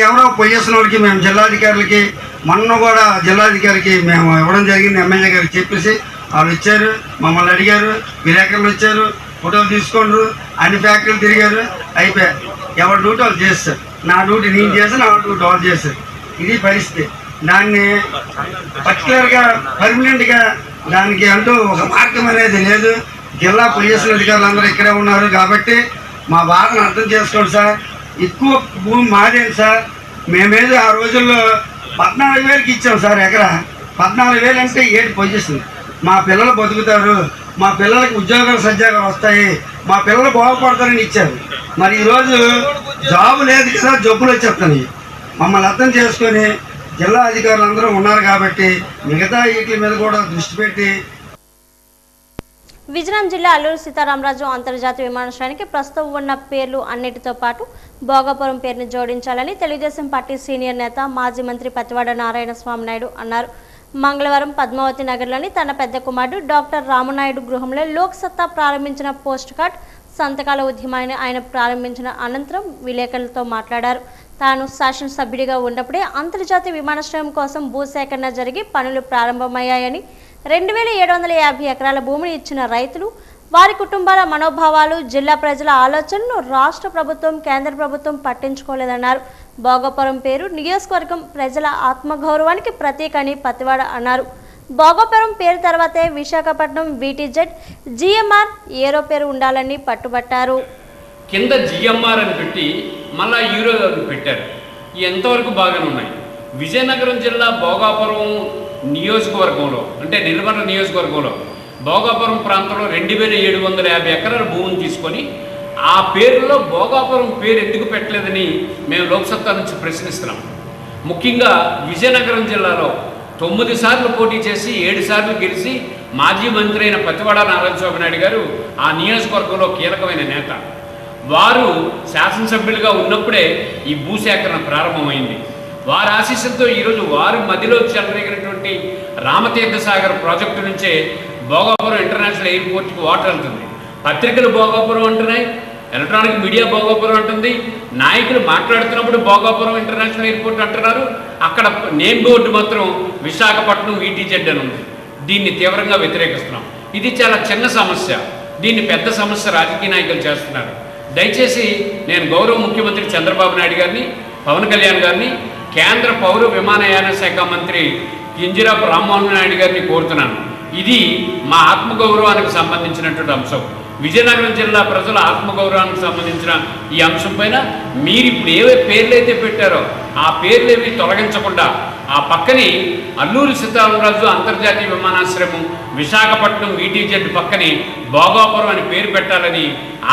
ఎవరో పొల్యూషన్ వాళ్ళకి మేము జిల్లాధికారులకి మొన్న కూడా జిల్లాధికారికి మేము ఇవ్వడం జరిగింది. ఎమ్మెల్యే గారికి చెప్పేసి వాళ్ళు ఇచ్చారు, మమ్మల్ని అడిగారు, విలేకరులు వచ్చారు, ఫోటోలు తీసుకుంటారు, అన్ని ఫ్యాక్టరీలు తిరిగారు. అయిపోయారు, ఎవరి డ్యూటీ వాళ్ళు చేస్తారు. నా డ్యూటీ నేను చేసి నా డ్యూటీ వాళ్ళు చేస్తారు. ఇది పరిస్థితి. దాన్ని పర్టికులర్గా పర్మనెంట్గా దానికి అంటూ ఒక మార్గం అనేది లేదు. జిల్లా పొల్యూషన్ అధికారులు అందరూ ఇక్కడే ఉన్నారు కాబట్టి మా బాధను అర్థం చేసుకోండి సార్. ఎక్కువ భూమి మాదేంటి సార్. మేమేదో ఆ రోజుల్లో 14,000కి ఇచ్చాం సార్ ఎకరా. 14,000 అంటే ఏడు పొజిషన్. మా పిల్లలు బతుకుతారు, మా పిల్లలకి ఉద్యోగాలు సజ్జాగా వస్తాయి, మా పిల్లలు బాగుపడతారని ఇచ్చారు. మరి ఈరోజు జాబు లేదు కదా, జబ్బులు వచ్చేస్తాయి. మమ్మల్ని అర్థం చేసుకొని జిల్లా అధికారులు అందరూ ఉన్నారు కాబట్టి మిగతా వీటి మీద కూడా దృష్టి పెట్టి. విజయనగరం జిల్లా అల్లూరు సీతారామరాజు అంతర్జాతీయ విమానాశ్రయానికి ప్రస్తుతం ఉన్న పేర్లు అన్నిటితో పాటు భోగాపురం పేరును జోడించాలని తెలుగుదేశం పార్టీ సీనియర్ నేత, మాజీ మంత్రి పతివాడ నారాయణ స్వామి నాయుడు అన్నారు. మంగళవారం పద్మావతి నగర్లోని తన పెద్ద కుమారుడు డాక్టర్ రామనాయుడు గృహంలో లోక్ సత్తా ప్రారంభించిన పోస్ట్ కార్డ్ సంతకాల ఉద్యమాన్ని ఆయన ప్రారంభించిన అనంతరం విలేకరులతో మాట్లాడారు. తాను శాసనసభ్యుడిగా ఉన్నప్పుడే అంతర్జాతీయ విమానాశ్రయం కోసం భూసేకరణ జరిగి పనులు ప్రారంభమయ్యాయని, 2,750 ఎకరాల భూమిని ఇచ్చిన రైతులు, వారి కుటుంబాల మనోభావాలు, జిల్లా ప్రజల ఆలోచనలు రాష్ట్ర ప్రభుత్వం, కేంద్ర ప్రభుత్వం పట్టించుకోలేదన్నారు. భోగాపురం పేరు నియోజకవర్గం ప్రజల ఆత్మగౌరవానికి ప్రతీక అని పతివాడ అన్నారు. భోగాపురం పేరు తర్వాతే విశాఖపట్నం VTZ, GMR ఏరో పేరు ఉండాలని పట్టుబట్టారు. కింద GMR అని పెట్టి మళ్ళా యూరో అని పెట్టారు. ఎంతవరకు బాగానే ఉన్నాయి. విజయనగరం జిల్లా భోగాపురం నియోజకవర్గంలో అంటే నిర్మల నియోజకవర్గంలో భోగాపురం ప్రాంతంలో 2,750 ఎకరాల భూమిని తీసుకొని ఆ పేరులో భోగాపురం పేరు ఎందుకు పెట్టలేదని మేము లోక్సత్తా నుంచి ప్రశ్నిస్తున్నాం. ముఖ్యంగా విజయనగరం జిల్లాలో 9 సార్లు పోటీ చేసి 7 సార్లు గెలిచి మాజీ మంత్రి అయిన పతివాడ నారాయణ స్వామి నాయుడు గారు ఆ నియోజకవర్గంలో కీలకమైన నేత. వారు శాసనసభ్యులుగా ఉన్నప్పుడే ఈ భూసేకరణ ప్రారంభమైంది. వారి ఆశీస్సులతో ఈరోజు వారి మధ్యలో చెలరేగినటువంటి రామతీర్థ సాగర్ ప్రాజెక్టు నుంచే భోగాపురం ఇంటర్నేషనల్ ఎయిర్పోర్ట్కి వాటర్ వెళ్తుంది. పత్రికలు భోగాపురం అంటున్నాయి, ఎలక్ట్రానిక్ మీడియా భోగాపురం అంటుంది, నాయకులు మాట్లాడుతున్నప్పుడు భోగాపురం ఇంటర్నేషనల్ ఎయిర్పోర్ట్ అంటున్నారు. అక్కడ నేమ్ బోర్డు మాత్రం విశాఖపట్నం VTZ అని ఉంది. దీన్ని తీవ్రంగా వ్యతిరేకిస్తున్నాం. ఇది చాలా చిన్న సమస్య, దీన్ని పెద్ద సమస్య రాజకీయ నాయకులు చేస్తున్నారు. దయచేసి నేను గౌరవ ముఖ్యమంత్రి చంద్రబాబు నాయుడు గారిని, పవన్ కళ్యాణ్ గారిని, కేంద్ర పౌర విమానయాన శాఖ మంత్రి కింజరాపు రామ్మోహన్ నాయుడు గారిని కోరుతున్నాను. ఇది మా ఆత్మగౌరవానికి సంబంధించినటువంటి అంశం. విజయనగరం జిల్లా ప్రజల ఆత్మగౌరవానికి సంబంధించిన ఈ అంశం పైన మీరు ఇప్పుడు ఏవే పేర్లు అయితే పెట్టారో ఆ పేర్లు ఏవి తొలగించకుండా ఆ పక్కనే అల్లూరి సీతారామరాజు అంతర్జాతీయ విమానాశ్రయం విశాఖపట్నం VTZ పక్కనే భోగాపురం అని పేరు పెట్టాలని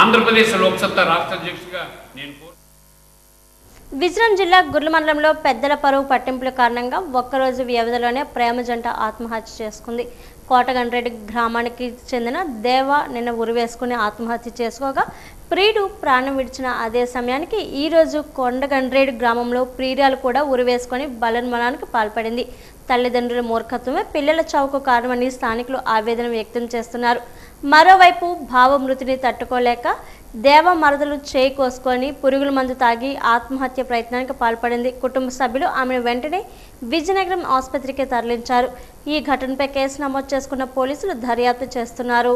ఆంధ్రప్రదేశ్ లోక్సత్తా రాష్ట్ర అధ్యక్షుడిగా నేను విజయనగరం జిల్లా గుర్ల మండలంలో పెద్దల పరువు పట్టింపుల కారణంగా ఒక్కరోజు వ్యవధిలోనే ప్రేమ జంట ఆత్మహత్య చేసుకుంది. కోటగండ్రెడ్డి గ్రామానికి చెందిన దేవ నిన్న ఉరివేసుకుని ఆత్మహత్య చేసుకోగా ప్రియుడు ప్రాణం విడిచిన అదే సమయానికి ఈరోజు కొండగండ్రేడు గ్రామంలో ప్రియురాలు కూడా ఉరివేసుకొని బలన్మలానికి పాల్పడింది. తల్లిదండ్రుల మూర్ఖత్వమే పిల్లల చావుకు కారణమని స్థానికులు ఆవేదన వ్యక్తం చేస్తున్నారు. మరోవైపు భావమృతిని తట్టుకోలేక దేవ మరదలు చేయి కోసుకొని పురుగుల మందు తాగి ఆత్మహత్య ప్రయత్నానికి పాల్పడింది. కుటుంబ సభ్యులు ఆమెను వెంటనే విజయనగరం ఆసుపత్రికి తరలించారు. ఈ ఘటనపై కేసు నమోదు చేసుకున్న పోలీసులు దర్యాప్తు చేస్తున్నారు.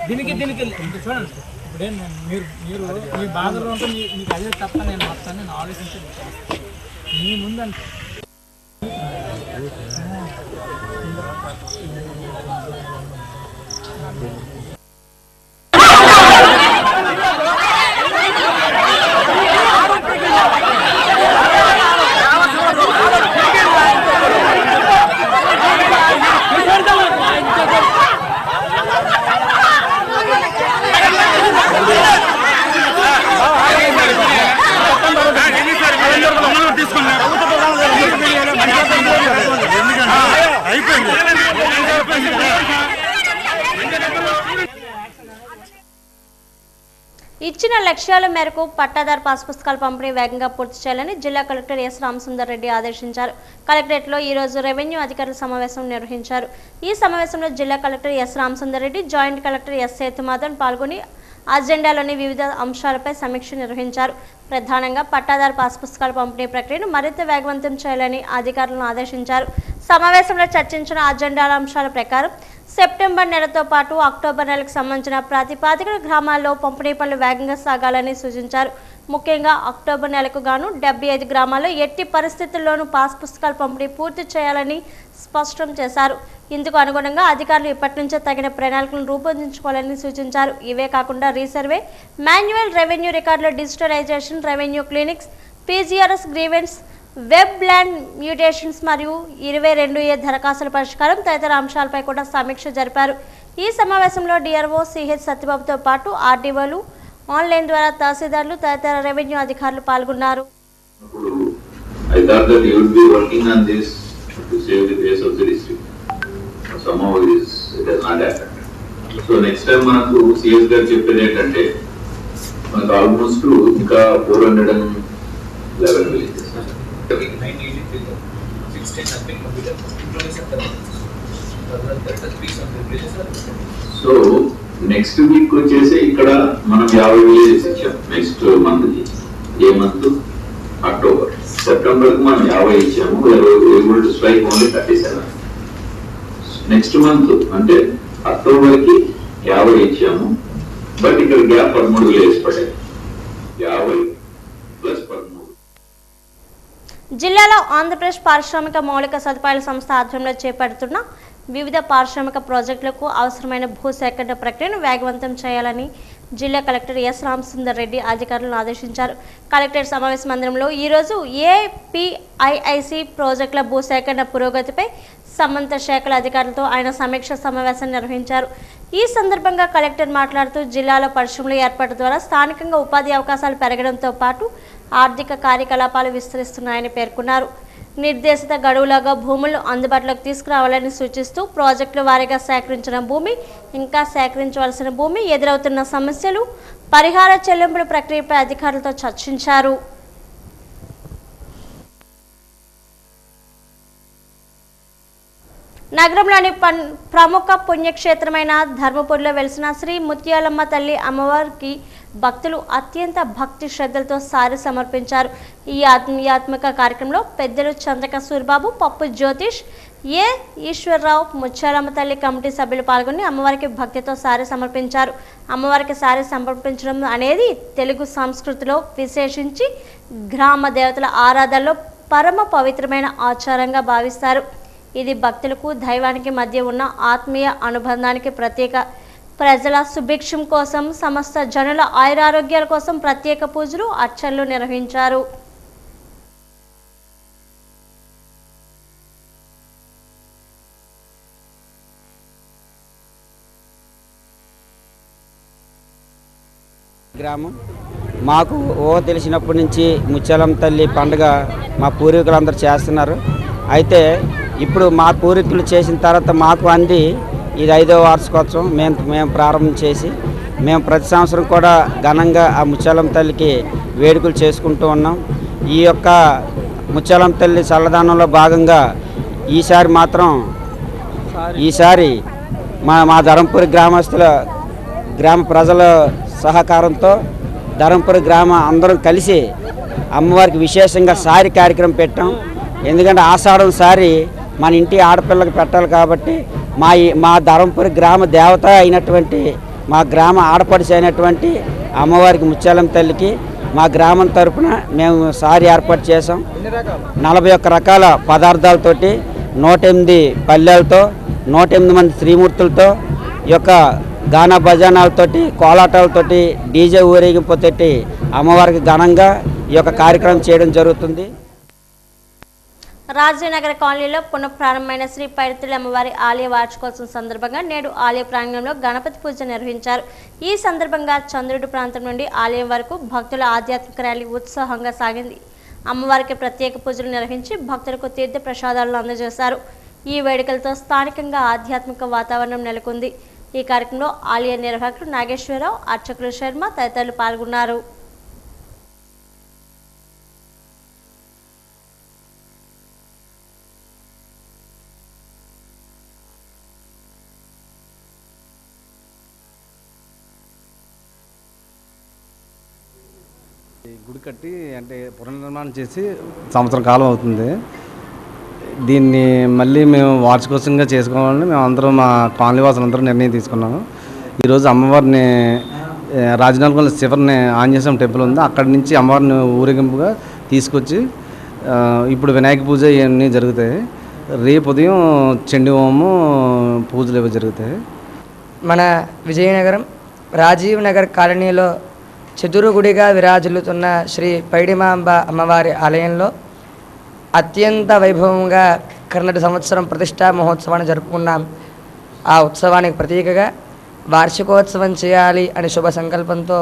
దీనికి చూడండి, ఇప్పుడే మీరు మీ బాధలో ఉంటే మీకు అదే తప్ప నేను వస్తాను, నేను ఆలోచించి మీ ముందు ఇచ్చిన లక్ష్యాల మేరకు పట్టాదారు పాస్ పుస్తకాల పంపిణీ వేగంగా పూర్తి చేయాలని జిల్లా కలెక్టర్ ఎస్ రామసుందర్ రెడ్డి ఆదేశించారు. కలెక్టరేట్లో ఈరోజు రెవెన్యూ అధికారుల సమావేశం నిర్వహించారు. ఈ సమావేశంలో జిల్లా collector S Ramasundar Reddy, joint collector S Sethumadhavan పాల్గొని అజెండాలోని వివిధ అంశాలపై సమీక్ష నిర్వహించారు. ప్రధానంగా పట్టాదారు పాస్ పుస్తకాల పంపిణీ ప్రక్రియను మరింత వేగవంతం చేయాలని అధికారులను ఆదేశించారు. సమావేశంలో చర్చించిన అజెండాల అంశాల ప్రకారం సెప్టెంబర్ నెలతో పాటు అక్టోబర్ నెలకు సంబంధించిన ప్రాతిపదికన గ్రామాల్లో పంపిణీ పనులు వేగంగా సాగాలని సూచించారు. ముఖ్యంగా అక్టోబర్ నెలకు గాను 75 గ్రామాల్లో ఎట్టి పరిస్థితుల్లోనూ పాస్ పుస్తకాల పంపిణీ పూర్తి చేయాలని స్పష్టం చేశారు. ఇందుకు అనుగుణంగా అధికారులు ఇప్పటి నుంచే తగిన ప్రణాళికలను రూపొందించుకోవాలని సూచించారు. ఇవే కాకుండా రీసర్వే, మాన్యువల్ రెవెన్యూ రికార్డుల digitalisation, revenue clinics, PGRS grievance, web land mutations మరియు 22A దరఖాస్తుల పరిష్కారం తదితర అంశాలపై కూడా సమీక్ష జరిపారు. ఈ సమావేశంలో DRO CH సత్యబాబుతో పాటు RDOలు, ఆన్లైన్ ద్వారా తహసీల్దార్లు తదితర రెవెన్యూ అధికారులు పాల్గొన్నారు. I thought that you would be working on this to save the face of the district. Somehow it has not happened. So next time మనకు CS గారు చెప్పేది ఏంటంటే మనకు ఆల్మోస్ట్ ఇంకా 411 విలేజెస్. సో నెక్స్ట్ వీక్ వచ్చేసి ఇక్కడ మనం 50 విలేజెస్ ఇచ్చాం. నెక్స్ట్ మంత్ ఏ మంత్? అక్టోబర్. సెప్టెంబర్ కి మనం 50 ఇచ్చాము. To strike only 37. Next month అంటే అక్టోబర్ కి 50 ఇచ్చాము. బట్ ఇక్కడ గ్యాప్ 13 విలేజెస్ పడ్డాయి. 50 ప్లస్ 13. జిల్లాలో ఆంధ్రప్రదేశ్ పారిశ్రామిక మౌలిక సదుపాయాల సంస్థ ఆధ్వర్యంలో చేపడుతున్న వివిధ పారిశ్రామిక ప్రాజెక్టులకు అవసరమైన భూసేకరణ ప్రక్రియను వేగవంతం చేయాలని జిల్లా కలెక్టర్ ఎస్ రామసుందర్ రెడ్డి అధికారులను ఆదేశించారు. కలెక్టరేట్ సమావేశ మందిరంలో ఈరోజు APIIC ప్రాజెక్టుల భూసేకరణ పురోగతిపై సంబంధిత శాఖల అధికారులతో ఆయన సమీక్ష సమావేశం నిర్వహించారు. ఈ సందర్భంగా కలెక్టర్ మాట్లాడుతూ జిల్లాలో పరిశ్రమల ఏర్పాటు ద్వారా స్థానికంగా ఉపాధి అవకాశాలు పెరగడంతో పాటు ఆర్థిక కార్యకలాపాలు విస్తరిస్తున్నాయని పేర్కొన్నారు. నిర్దేశిత గడువులాగా భూములను అందుబాటులోకి తీసుకురావాలని సూచిస్తూ ప్రాజెక్టుల వారీగా సేకరించిన భూమి, ఇంకా సేకరించవలసిన భూమి, ఎదురవుతున్న సమస్యలు, పరిహార చెల్లింపుల ప్రక్రియపై అధికారులతో చర్చించారు. నగరంలోని ప్రముఖ పుణ్యక్షేత్రమైన ధర్మపురిలో వెలిసిన శ్రీ ముత్యాలమ్మ తల్లి అమ్మవారికి భక్తులు అత్యంత భక్తి శ్రద్ధలతో సారి సమర్పించారు. ఈ ఆధ్యాత్మిక కార్యక్రమంలో పెద్దలు చంద్రక సూరిబాబు, పప్పు జ్యోతిష్, ఈశ్వరరావు, ముత్యాలమ్మ తల్లి కమిటీ సభ్యులు పాల్గొని అమ్మవారికి భక్తితో సారి సమర్పించారు. అమ్మవారికి సారి సమర్పించడం అనేది తెలుగు సంస్కృతిలో విశేషించి గ్రామ దేవతల ఆరాధనలో పరమ పవిత్రమైన ఆచారంగా భావిస్తారు. ఇది భక్తులకు దైవానికి మధ్య ఉన్న ఆత్మీయ అనుబంధానికి ప్రత్యేక. ప్రజల సుభిక్షం కోసం, సమస్త జనుల ఆయురారోగ్యాల కోసం ప్రత్యేక పూజలు, అర్చనలు నిర్వహించారు. గ్రామం మాకు తెలిసినప్పటి నుంచి ముత్యాలమ్మ తల్లి పండుగ మా పూర్వీకులందరూ చేస్తున్నారు. అయితే ఇప్పుడు మా పూర్వీకులు చేసిన తర్వాత మాకు అంది ఇది 5వ వార్షికోత్సవం మేము ప్రారంభం చేసి మేము ప్రతి సంవత్సరం కూడా ఘనంగా ఆ ముత్యాలమ్మ తల్లికి వేడుకలు చేసుకుంటూ ఉన్నాం. ఈ యొక్క ముత్యాలమ్మ తల్లి చల్లదానంలో భాగంగా ఈసారి మా ధర్మపురి గ్రామ ప్రజల సహకారంతో ధర్మపురి గ్రామ అందరం కలిసి అమ్మవారికి విశేషంగా సారి కార్యక్రమం పెట్టాం. ఎందుకంటే ఆషాఢం సారి మన ఇంటి ఆడపిల్లకి పెట్టాలి కాబట్టి మా ధర్మపురి గ్రామ దేవత అయినటువంటి మా గ్రామ ఆడపడిచి అయినటువంటి అమ్మవారికి ముత్యాలమ్మ తల్లికి మా గ్రామం తరపున మేము సారి ఏర్పాటు చేసాం. 41 రకాల పదార్థాలతోటి 108 పల్లెలతో 108 మంది శ్రీమూర్తులతో ఈ యొక్క గానా భజనాలతోటి కోలాటాలతోటి డీజే ఊరేగింపుతోటి అమ్మవారికి ఘనంగా ఈ యొక్క కార్యక్రమం చేయడం జరుగుతుంది. రాజీనగర్ కాలనీలో పునఃప్రారంభమైన శ్రీ పైడితల్లి అమ్మవారి ఆలయ వార్షికోత్సవం సందర్భంగా నేడు ఆలయ ప్రాంగణంలో గణపతి పూజ నిర్వహించారు. ఈ సందర్భంగా చంద్రుడి ప్రాంతం నుండి ఆలయం వరకు భక్తుల ఆధ్యాత్మిక ర్యాలీ ఉత్సాహంగా సాగింది. అమ్మవారికి ప్రత్యేక పూజలు నిర్వహించి భక్తులకు తీర్థ ప్రసాదాలను అందజేశారు. ఈ వేడుకలతో స్థానికంగా ఆధ్యాత్మిక వాతావరణం నెలకొంది. ఈ కార్యక్రమంలో ఆలయ నిర్వాహకులు నాగేశ్వరరావు, అర్చకులు శర్మ తదితరులు పాల్గొన్నారు. గుడి కట్టి అంటే పునర్నిర్మాణం చేసి సంవత్సరం కాలం అవుతుంది. దీన్ని మళ్ళీ మేము వార్షికోత్సవంగా చేసుకోవాలని మేము అందరం మా కాలనీ వాసులందరూ నిర్ణయం తీసుకున్నాము. ఈరోజు అమ్మవారిని రాజనగరంలో శివరిని ఆంజనేయ టెంపుల్ ఉంది, అక్కడి నుంచి అమ్మవారిని ఊరేగింపుగా తీసుకొచ్చి ఇప్పుడు వినాయక పూజ ఇవన్నీ జరుగుతాయి. రేపు ఉదయం చండీ హోమము పూజలు ఇవి జరుగుతాయి. మన విజయనగరం రాజీవ్ నగర్ కాలనీలో చతురుగుడిగా విరాజిల్లుతున్న శ్రీ పైడిమాంబ అమ్మవారి ఆలయంలో అత్యంత వైభవంగా క్రిందటి సంవత్సరం ప్రతిష్టా మహోత్సవాన్ని జరుపుకున్నాం. ఆ ఉత్సవానికి ప్రతీకగా వార్షికోత్సవం చేయాలి అనే శుభ సంకల్పంతో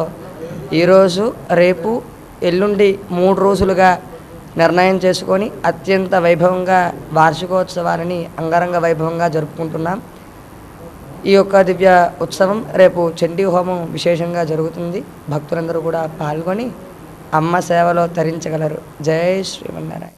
ఈరోజు, రేపు, ఎల్లుండి 3 రోజులుగా నిర్ణయం చేసుకొని అత్యంత వైభవంగా వార్షికోత్సవాన్ని అంగరంగ వైభవంగా జరుపుకుంటున్నాం. ఈ యొక్క దివ్య ఉత్సవం రేపు చండీ హోమం విశేషంగా జరుగుతుంది. భక్తులందరూ కూడా పాల్గొని అమ్మ సేవలో తరించగలరు. జై శ్రీమన్నారాయణ.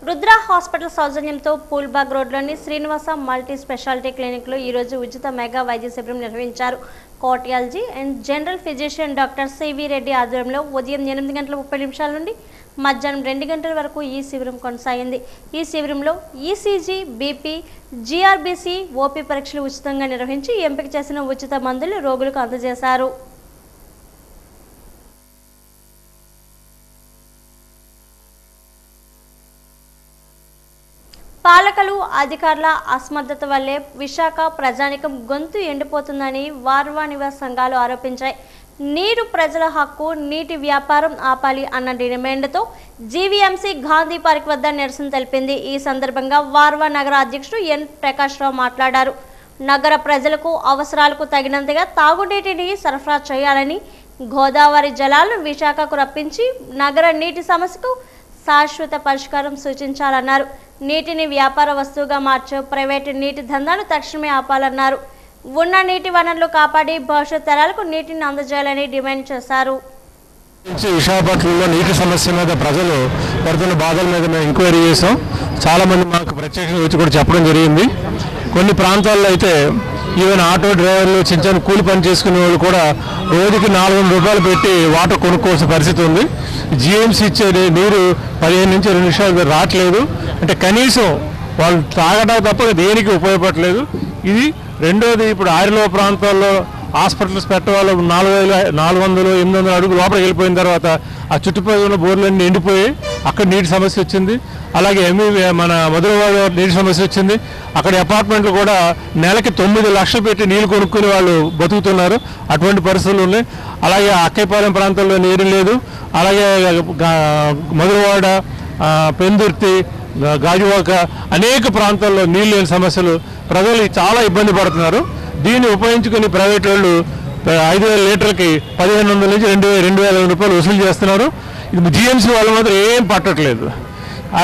రుద్ర హాస్పిటల్ సౌజన్యంతో పూల్బాగ్ రోడ్లోని శ్రీనివాస మల్టీ స్పెషాలిటీ క్లినిక్లో ఈరోజు ఉచిత మెగా వైద్య శిబిరం నిర్వహించారు. Cardiology and general physician doctor C V Reddy ఆధ్వర్యంలో ఉదయం 8:30 నుండి మధ్యాహ్నం 2 గంటల వరకు ఈ శిబిరం కొనసాగింది. ఈ శిబిరంలో ఈసీజీ, బీపీ, జీఆర్బీసీ, ఓపీ పరీక్షలు ఉచితంగా నిర్వహించి ఎంపిక చేసిన ఉచిత మందులు రోగులకు అందజేశారు. పాలకులు, అధికారుల అసమర్థత వల్లే విశాఖ ప్రజానికం గొంతు ఎండిపోతుందని వార్వా నివాస్ సంఘాలు ఆరోపించాయి. నీరు ప్రజల హక్కు, నీటి వ్యాపారం ఆపాలి అన్న డిమాండ్తో జీవీఎంసీ గాంధీ పార్క్ వద్ద నిరసన తెలిపింది. ఈ సందర్భంగా వార్వా నగర అధ్యక్షుడు ఎన్ ప్రకాష్ రావు మాట్లాడారు. నగర ప్రజలకు అవసరాలకు తగినంతగా తాగునీటిని సరఫరా చేయాలని, గోదావరి జలాలను విశాఖకు రప్పించి నగర నీటి సమస్యకు శాశ్వత పరిష్కారం సూచించాలన్నారు. నీటిని వ్యాపార వస్తువుగా మార్చే ప్రైవేటు నీటి దందాలు తక్షణమే ఆపాలన్నారు. ఉన్న నీటి వనరులు కాపాడి భవిష్యత్ తరాలకు నీటిని అందజేయాలని డిమాండ్ చేశారు. విశాఖపట్నంలో నీటి సమస్య మీద ప్రజలు పడుతున్న బాధల మీద మేము ఎంక్వైరీ చేసాం. చాలామంది మాకు ప్రత్యేకంగా వచ్చి కూడా చెప్పడం జరిగింది. కొన్ని ప్రాంతాల్లో అయితే ఈవెన్ ఆటో డ్రైవర్లు, చిన్న చిన్న కూలి పని చేసుకునే వాళ్ళు కూడా రోజుకి 400 రూపాయలు పెట్టి వాటర్ కొనుక్కోవాల్సిన పరిస్థితి ఉంది. జీఎంసీ ఇచ్చే నీరు 15 నుంచి 20 నిమిషాలు రావట్లేదు. అంటే కనీసం వాళ్ళు తాగడానికి తప్ప దేనికి ఉపయోగపడలేదు. ఇది రెండోది, ఇప్పుడు ఆరిలో ప్రాంతాల్లో హాస్పిటల్స్ పెట్టవాళ్ళు 400, 800 అడుగు లోపలికి వెళ్ళిపోయిన తర్వాత ఆ చుట్టుపక్కల ఉన్న బోర్లన్నీ ఎండిపోయి అక్కడ నీటి సమస్య వచ్చింది. అలాగే మన మధురవాడ నీటి సమస్య వచ్చింది. అక్కడ అపార్ట్మెంట్లు కూడా నెలకి 9 లక్షలు పెట్టి నీళ్లు కొనుక్కుని వాళ్ళు బతుకుతున్నారు. అటువంటి పరిస్థితులు ఉన్నాయి. అలాగే అక్కైపాలెం ప్రాంతంలో నీరు లేదు. అలాగే మధురవాడ, పెందుర్తి, గాజువాక అనేక ప్రాంతాల్లో నీళ్ళు లేని సమస్యలు, ప్రజలు చాలా ఇబ్బంది పడుతున్నారు. దీన్ని ఉపయోగించుకుని ప్రైవేట్ వాళ్ళు 5,000 లీటర్లకి 1,500 నుంచి 2,000 రూపాయలు వసూలు చేస్తున్నారు. ఇది జిఎంసీ వాళ్ళు మాత్రం ఏం పట్టట్లేదు.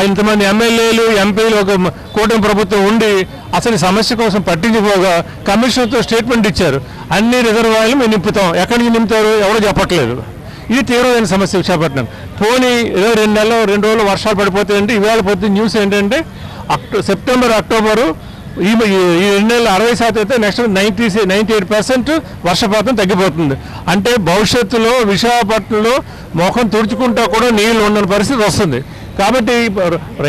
ఇంతమంది ఎమ్మెల్యేలు, ఎంపీలు ఒక కూటమి ప్రభుత్వం ఉండి అసలు సమస్య కోసం పట్టించుకోగా కమిషన్తో స్టేట్మెంట్ ఇచ్చారు. అన్ని రిజర్వాయర్లు మేము నింపుతాం. ఎక్కడి నుంచి నింపుతారు ఎవరో చెప్పట్లేదు. ఇది తీవ్రమైన సమస్య విశాఖపట్నం. పోనీ ఏదో 2 రోజులు వర్షాలు పడిపోతాయంటే ఇవాళ పొద్దున్న న్యూస్ ఏంటంటే సెప్టెంబర్, అక్టోబరు ఈ 2 నెలలు 60% అయితే నెక్స్ట్ 98% వర్షపాతం తగ్గిపోతుంది. అంటే భవిష్యత్తులో విశాఖపట్నంలో మొఖం తుడుచుకుంటా కూడా నీళ్లు ఉండని పరిస్థితి వస్తుంది. కాబట్టి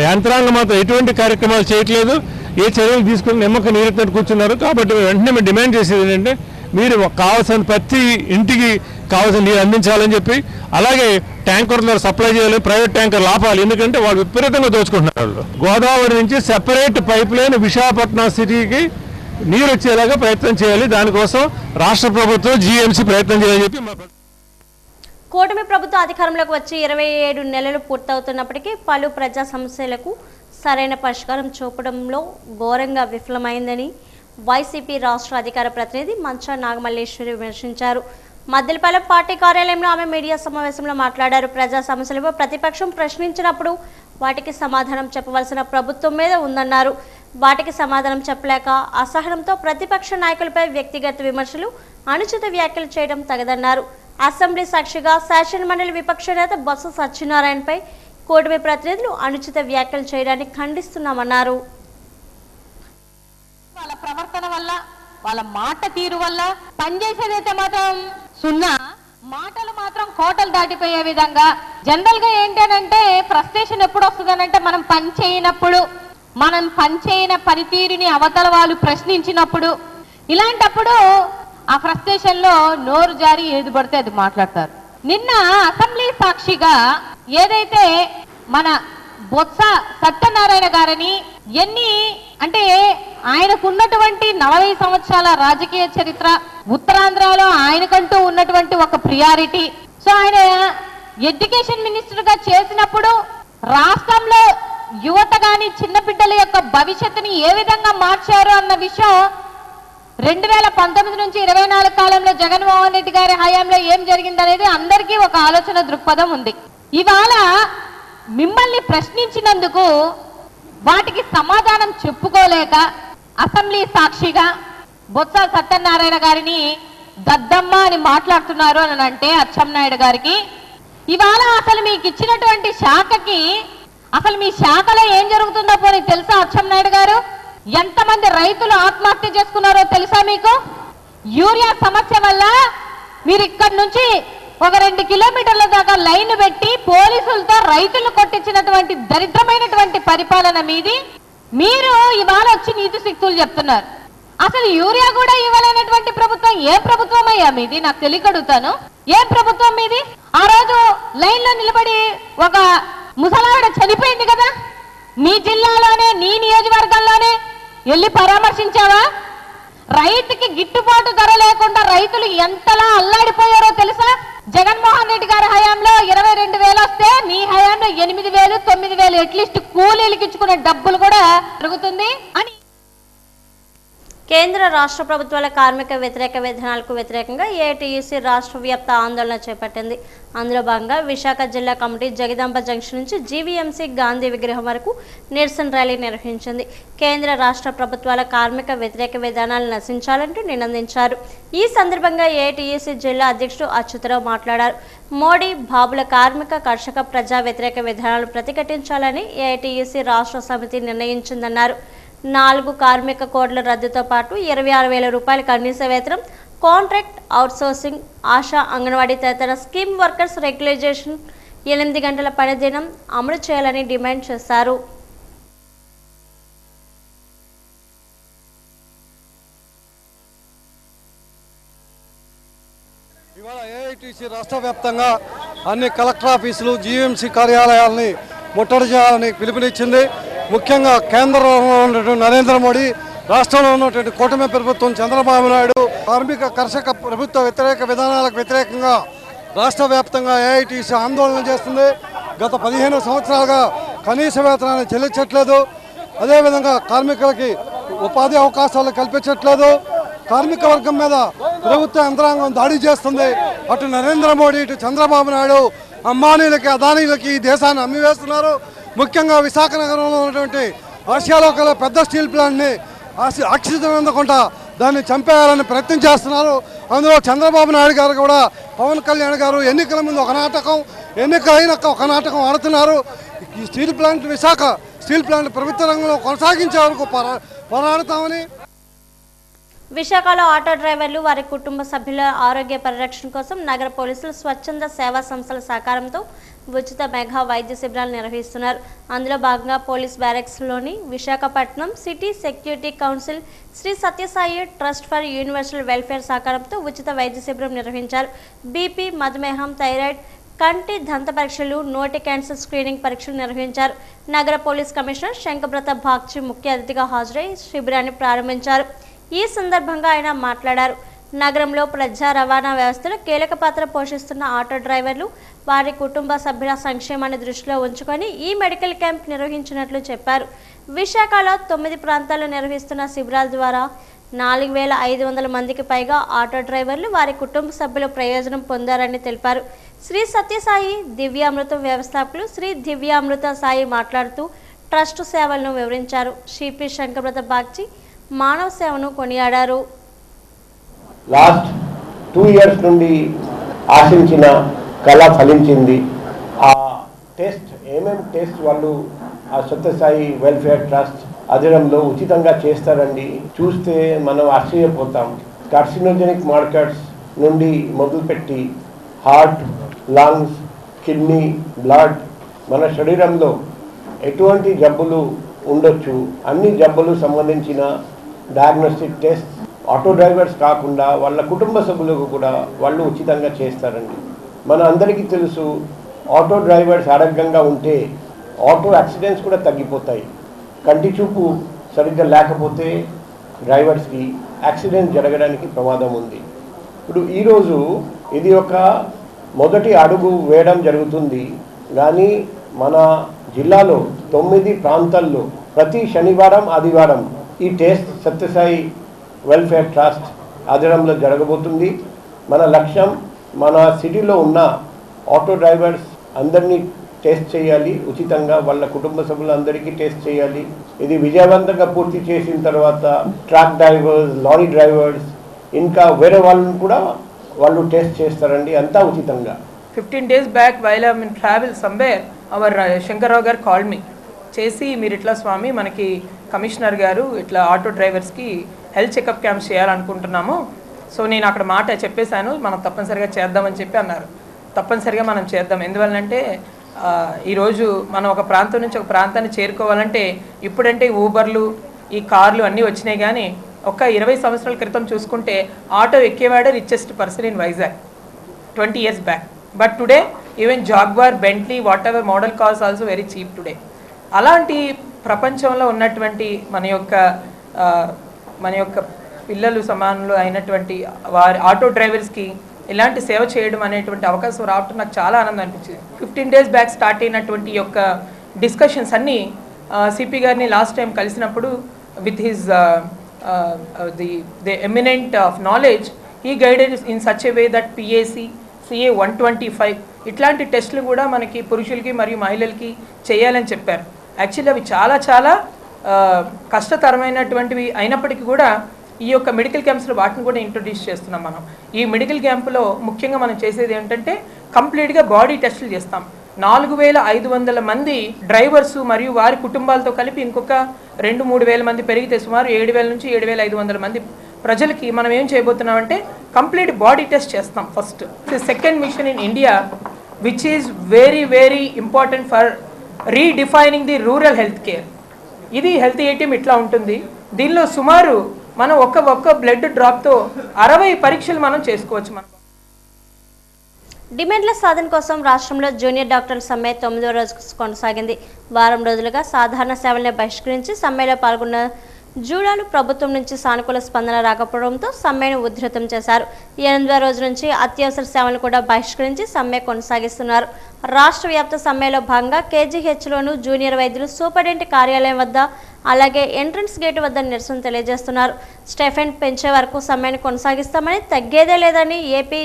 యంత్రాంగం మాత్రం ఎటువంటి కార్యక్రమాలు చేయట్లేదు. ఏ చర్యలు తీసుకుని నిమ్మక నీరెత్తినట్టు కూర్చున్నారు. కాబట్టి వెంటనే మేము డిమాండ్ చేసేది ఏంటంటే మీరు కావాల్సిన ప్రతి ఇంటికి కావాల్సిన నీరు అందించాలని చెప్పి, అలాగే ట్యాంకర్ల సప్లై చేయాలి, ప్రైవేట్ ట్యాంకర్ లాపాలి. ఎందుకంటే వాళ్ళు విపరీతంగా దోచుకుంటున్నారు. గోదావరి నుంచి సెపరేట్ పైప్ లైన్ విశాఖపట్నం సిటీకి నీరు వచ్చేలాగా ప్రయత్నం చేయాలి. దానికోసం రాష్ట్ర ప్రభుత్వం జీఎంసీ ప్రయత్నం చేయాలని చెప్పి కూటమి ప్రభుత్వం అధికారంలోకి వచ్చి 27 నెలలు పూర్తవుతున్నప్పటికీ పలు ప్రజా సమస్యలకు సరైన పరిష్కారం చూపడంలో ఘోరంగా విఫలమైందని వైసీపీ రాష్ట్ర అధికార ప్రతినిధి మంచా నాగమల్లేశ్వరి విమర్శించారు. మద్దెలపాలెం పార్టీ కార్యాలయంలో ఆమె మీడియా సమావేశంలో మాట్లాడారు. ప్రజా సమస్యలపై ప్రతిపక్షం ప్రశ్నించినప్పుడు వాటికి సమాధానం చెప్పవలసిన ప్రభుత్వం మీద ఉందన్నారు. వాటికి సమాధానం చెప్పలేక అసహనంతో ప్రతిపక్ష నాయకులపై వ్యక్తిగత విమర్శలు, అనుచిత వ్యాఖ్యలు చేయడం తగదన్నారు. అసెంబ్లీ సాక్షిగా శాసనమండలి విపక్ష నేత బొత్స సత్యనారాయణపై కూటమి ప్రతినిధులు అనుచిత వ్యాఖ్యలు చేయడాన్ని ఖండిస్తున్నామన్నారు. వాళ్ళ ప్రవర్తన వల్ల, వాళ్ళ మాట తీరు వల్ల పనిచేసేదైతే మాత్రం సున్నా, మాటలు మాత్రం కోటలు దాటిపోయే విధంగా. జనరల్ గా ఏంటంటే ఫ్రస్ట్రేషన్ ఎప్పుడు వస్తుందనంటే మనం పని చేయనప్పుడు, మనం పనిచేయని పనితీరుని అవతల వాళ్ళు ప్రశ్నించినప్పుడు, ఇలాంటప్పుడు ఆ ఫ్రస్ట్రేషన్ లో నోరు జారి ఏది పడితే అది మాట్లాడతారు. నిన్న అసెంబ్లీ సాక్షిగా ఏదైతే మన బొత్స సత్యనారాయణ గారిని అంటే ఆయనకున్నటువంటి 40 సంవత్సరాల రాజకీయ చరిత్ర, ఉత్తరాంధ్రలో ఆయనకంటూ ఉన్నటువంటి ఒక ప్రియారిటీ, సో ఆయన ఎడ్యుకేషన్ మినిస్టర్ గా చేసినప్పుడు రాష్ట్రంలో యువత గాని చిన్న బిడ్డల యొక్క భవిష్యత్తుని ఏ విధంగా మార్చారు అన్న విషయం 2019 నుంచి 24 కాలంలో జగన్మోహన్ రెడ్డి గారి హయాంలో ఏం జరిగిందనేది అందరికీ ఒక ఆలోచన దృక్పథం ఉంది. ఇవాళ మిమ్మల్ని ప్రశ్నించినందుకు వాటికి సమాధానం చెప్పుకోలేక అసెంబ్లీ సాక్షిగా బొత్స సత్యనారాయణ గారిని దద్దమ్మ అని మాట్లాడుతున్నారు అని అంటే అచ్చెన్నాయుడు గారికి, ఇవాళ అసలు మీకు ఇచ్చినటువంటి శాఖకి అసలు మీ శాఖలో ఏం జరుగుతుందో పోనీ తెలుసా అచ్చెన్నాయుడు గారు? ఎంతమంది రైతులు ఆత్మహత్య చేసుకున్నారో తెలుసా మీకు? యూరియా సమస్య వల్ల మీరు ఇక్కడ నుంచి ఒక 2 కిలోమీటర్ల దాకా లైన్ పెట్టి పోలీసులతో రైతులు కొట్టించినటువంటి దరిద్రమైనటువంటి పరిపాలన మీది. మీరు ఇవాళ వచ్చి నీతి శక్తులు చెప్తున్నారు. అసలు యూరియా కూడా ఇవ్వాలనేటువంటి ప్రభుత్వం ఏ ప్రభుత్వం అయ్యా మీది? నాకు తెలియకడుగుతాను, ఏ ప్రభుత్వం మీది? ఆ రోజు లైన్ లో నిలబడి ఒక ముసలావిడ చనిపోయింది కదా, మీ జిల్లాలోనే, నీ నియోజకవర్గంలోనే వెళ్ళి పరామర్శించావా? రైతుకి గిట్టుబాటు ధర లేకుండా రైతులు ఎంతలా అల్లాడిపోయారో తెలుసా? జగన్మోహన్ రెడ్డి గారి హయాంలో 22,000 వస్తే నీ హయాంలో 8,000, 9,000 అట్లీస్ట్ కూలీలకి ఇచ్చుకునే డబ్బులు కూడా జరుగుతుంది అని. కేంద్ర రాష్ట్ర ప్రభుత్వాల కార్మిక వ్యతిరేక విధానాలకు వ్యతిరేకంగా ఏఐటీయూసీ రాష్ట్ర వ్యాప్త ఆందోళన చేపట్టింది. అందులో భాగంగా విశాఖ జిల్లా కమిటీ జగదాంబ జంక్షన్ నుంచి జీవీఎంసీ గాంధీ విగ్రహం వరకు నిరసన ర్యాలీ నిర్వహించింది. కేంద్ర రాష్ట్ర ప్రభుత్వాల కార్మిక వ్యతిరేక విధానాలు నశించాలంటూ నినదించారు. ఈ సందర్భంగా ఏఐటీయూసీ జిల్లా అధ్యక్షుడు అచ్యుతరావు మాట్లాడారు. మోడీ బాబుల కార్మిక, కర్షక, ప్రజా వ్యతిరేక విధానాలు ప్రతిఘటించాలని ఏఐటీయూసీ రాష్ట్ర సమితి నిర్ణయించిందన్నారు. 4 కార్మిక కోడ్ల రద్దుతో పాటు 26,000 రూపాయల కనీస వేతనం, కాంట్రాక్ట్ అవుట్సోర్సింగ్, ఆశా, అంగన్వాడీ తదితర స్కీమ్ వర్కర్స్ రెగ్యులైజేషన్, 8 గంటల పనిదినం అమలు చేయాలని డిమాండ్ చేశారు. ఇవాళ ఏఐటీసీ రాష్ట్ర వ్యాప్తంగా అన్ని కలెక్టర్ ఆఫీసులు జీఎంసీ కార్యాలయాలని ముట్టడి చేయాలని పిలుపునిచ్చింది. ముఖ్యంగా కేంద్రంలో ఉన్నటువంటి నరేంద్ర మోడీ, రాష్ట్రంలో ఉన్నటువంటి కూటమి ప్రభుత్వం చంద్రబాబు నాయుడు కార్మిక కర్షక ప్రభుత్వ వ్యతిరేక విధానాలకు వ్యతిరేకంగా రాష్ట్ర వ్యాప్తంగా ఏఐటీసీ ఆందోళన చేస్తుంది. గత 15 సంవత్సరాలుగా కనీస వేతనాన్ని చెల్లించట్లేదు. అదేవిధంగా కార్మికులకి ఉపాధి అవకాశాలు కల్పించట్లేదు. కార్మిక వర్గం మీద ప్రభుత్వ యంత్రాంగం దాడి చేస్తుంది. అటు నరేంద్ర మోడీ, ఇటు చంద్రబాబు నాయుడు అంబానీలకి, అదానీలకి ఈ దేశాన్ని అమ్మివేస్తున్నారు. ముఖ్యంగా విశాఖ నగరంలో ఉన్నటువంటి ఆసియాలో కల పెద్ద స్టీల్ ప్లాంట్ని ఆక్సిజన్ అందకుండా దాన్ని చంపేయాలని ప్రయత్నం చేస్తున్నారు. అందులో చంద్రబాబు నాయుడు గారు కూడా, పవన్ కళ్యాణ్ గారు ఎన్నికల ముందు ఒక నాటకం, ఎన్నికలైనాక ఒక నాటకం ఆడుతున్నారు. ఈ steel plant, Visakha steel plant ప్రభుత్వ రంగంలో కొనసాగించే వరకు పోరాడతామని. విశాఖలో ఆటో డ్రైవర్లు వారి కుటుంబ సభ్యుల ఆరోగ్య పరిరక్షణ కోసం నగర పోలీసులు స్వచ్ఛంద సేవా సంస్థల సహకారంతో ఉచిత మెగా వైద్య శిబిరాలు నిర్వహిస్తున్నారు. అందులో భాగంగా పోలీస్ బ్యారెక్స్లోని Visakhapatnam city security council, Shri Sathya Sai trust for universal welfare సహకారంతో ఉచిత వైద్య శిబిరం నిర్వహించారు. బీపీ, మధుమేహం, థైరాయిడ్, కంటి దంత పరీక్షలు, నోటి క్యాన్సర్ స్క్రీనింగ్ పరీక్షలు నిర్వహించారు. నగర పోలీస్ కమిషనర్ శంకబ్రత బాగ్చి ముఖ్య అతిథిగా హాజరై శిబిరాన్ని ప్రారంభించారు. ఈ సందర్భంగా ఆయన మాట్లాడారు. నగరంలో ప్రజా రవాణా వ్యవస్థలో కీలక పాత్ర పోషిస్తున్న ఆటో డ్రైవర్లు వారి కుటుంబ సభ్యుల సంక్షేమాన్ని దృష్టిలో ఉంచుకొని ఈ మెడికల్ క్యాంప్ నిర్వహించినట్లు చెప్పారు. విశాఖలో 9 ప్రాంతాల్లో నిర్వహిస్తున్న శిబిరాల ద్వారా 4500 మందికి పైగా ఆటో డ్రైవర్లు వారి కుటుంబ సభ్యుల ప్రయోజనం పొందారని తెలిపారు. శ్రీ సత్యసాయి దివ్యామృతం వ్యవస్థాపకులు శ్రీ దివ్యామృత సాయి మాట్లాడుతూ ట్రస్ట్ సేవలను వివరించారు. సిపి శంకబ్రత బాగ్చి మానవ సేవను కొనియాడారు. లాస్ట్ 2 years నుండి ఆశించిన కళ ఫలించింది. ఆ టెస్ట్ టెస్ట్ వాళ్ళు ఆ సత్యసాయి వెల్ఫేర్ ట్రస్ట్ అధీనంలో ఉచితంగా చేస్తారండి. చూస్తే మనం ఆశ్చర్యపోతాం. కార్సినోజెనిక్ మార్కర్స్ నుండి మొదలుపెట్టి హార్ట్, లంగ్స్, కిడ్నీ, బ్లడ్, మన శరీరంలో ఎటువంటి జబ్బులు ఉండొచ్చు అన్ని జబ్బులు సంబంధించిన డయాగ్నోస్టిక్ టెస్ట్ ఆటో డ్రైవర్స్ కాకుండా వాళ్ళ కుటుంబ సభ్యులకు కూడా వాళ్ళు ఉచితంగా చేస్తారండి. మన అందరికీ తెలుసు, ఆటో డ్రైవర్స్ ఆరోగ్యంగా ఉంటే ఆటో యాక్సిడెంట్స్ కూడా తగ్గిపోతాయి. కంటి చూపు సరిగ్గా లేకపోతే డ్రైవర్స్కి యాక్సిడెంట్ జరగడానికి ప్రమాదం ఉంది. ఇప్పుడు ఈరోజు ఇది ఒక మొదటి అడుగు వేయడం జరుగుతుంది. కానీ మన జిల్లాలో 9 ప్రాంతాల్లో ప్రతి శనివారం, ఆదివారం ఈ టెస్ట్ సత్యసాయి వెల్ఫేర్ ట్రస్ట్ ఆధ్వర్యంలో జరగబోతుంది. మన లక్ష్యం మన సిటీలో ఉన్న ఆటో డ్రైవర్స్ అందరినీ టెస్ట్ చేయాలి ఉచితంగా, వాళ్ళ కుటుంబ సభ్యులందరికీ టెస్ట్ చేయాలి. ఇది విజయవంతంగా పూర్తి చేసిన తర్వాత ట్రక్ డ్రైవర్స్, లారీ డ్రైవర్స్, ఇంకా వేరే వాళ్ళని కూడా వాళ్ళు టెస్ట్ చేస్తారండి, అంతా ఉచితంగా. 15 days back while I'm in travel somewhere, our Shankarrao garu called me. చేసి మీరు ఇట్లా స్వామి మనకి కమిషనర్ గారు ఇట్లా ఆటో డ్రైవర్స్కి హెల్త్ చెకప్ క్యాంప్స్ చేయాలనుకుంటున్నాము. సో నేను అక్కడ మాట చెప్పేశాను, మనం తప్పనిసరిగా చేద్దామని చెప్పి అన్నారు. తప్పనిసరిగా మనం చేద్దాం. ఎందువల్లంటే ఈరోజు మనం ఒక ప్రాంతం నుంచి ఒక ప్రాంతాన్ని చేరుకోవాలంటే ఇప్పుడంటే ఊబర్లు, ఈ కార్లు అన్నీ వచ్చినాయి. కానీ ఒక 20 సంవత్సరాల క్రితం చూసుకుంటే ఆటో ఎక్కేవాడే richest person in Vizag 20 years back. But today even Jaguar, Bentley, whatever model cars also very cheap today. అలాంటి ప్రపంచంలో ఉన్నటువంటి మన యొక్క పిల్లలు సమానంలో అయినటువంటి వారి ఆటో డ్రైవర్స్కి ఇలాంటి సేవ చేయడం అనేటువంటి అవకాశం రావటం నాకు చాలా ఆనందం అనిపించింది. 15 days బ్యాక్ స్టార్ట్ అయినటువంటి యొక్క డిస్కషన్స్ అన్నీ సిపి గారిని లాస్ట్ టైం కలిసినప్పుడు with his the eminent of knowledge ఈ guided in such a way that PAC, CA 125 ఇట్లాంటి టెస్టులు కూడా మనకి పురుషులకి మరియు మహిళలకి చేయాలని చెప్పారు. యాక్చువల్లీ అవి చాలా చాలా కష్టతరమైనటువంటివి అయినప్పటికీ కూడా ఈ యొక్క మెడికల్ క్యాంప్స్లో వాటిని కూడా ఇంట్రొడ్యూస్ చేస్తున్నాం మనం. ఈ మెడికల్ క్యాంపులో ముఖ్యంగా మనం చేసేది ఏంటంటే కంప్లీట్గా బాడీ టెస్టులు చేస్తాం. 4500 మంది డ్రైవర్సు మరియు వారి కుటుంబాలతో కలిపి ఇంకొక 2-3 వేల మంది పెరిగితే సుమారు 7000 నుంచి 7500 మంది ప్రజలకి మనం ఏం చేయబోతున్నామంటే కంప్లీట్ బాడీ టెస్ట్ చేస్తాం. First second mission in India which is very very important for redefining the rural health care. ఇది హెల్త్ ఏటీఎం ఇట్లా ఉంటుంది. దీనిలో సుమారు మనం ఒక్క బ్లడ్ డ్రాప్తో 60 పరీక్షలు మనం చేసుకోవచ్చు. మనం డిమాండ్ల సాధన కోసం రాష్ట్రంలో జూనియర్ డాక్టర్ల సమ్మె 9వ రోజు కొనసాగింది. వారం రోజులుగా సాధారణ సేవల్ని బహిష్కరించి సమ్మెలో పాల్గొన్న జూడాలు ప్రభుత్వం నుంచి సానుకూల స్పందన రాకపోవడంతో సమ్మెను ఉధృతం చేశారు. 8వ రోజు నుంచి అత్యవసర సేవలను కూడా బహిష్కరించి సమ్మె కొనసాగిస్తున్నారు. రాష్ట్ర వ్యాప్త సమ్మెలో భాగంగా కేజీహెచ్లోను జూనియర్ వైద్యులు సూపరింటెండెంట్ కార్యాలయం వద్ద అలాగే ఎంట్రన్స్ గేటు వద్ద నిరసన తెలియజేస్తున్నారు. స్టైఫెండ్ పెంచే వరకు సమ్మెను కొనసాగిస్తామని, తగ్గేదే లేదని ఏపీ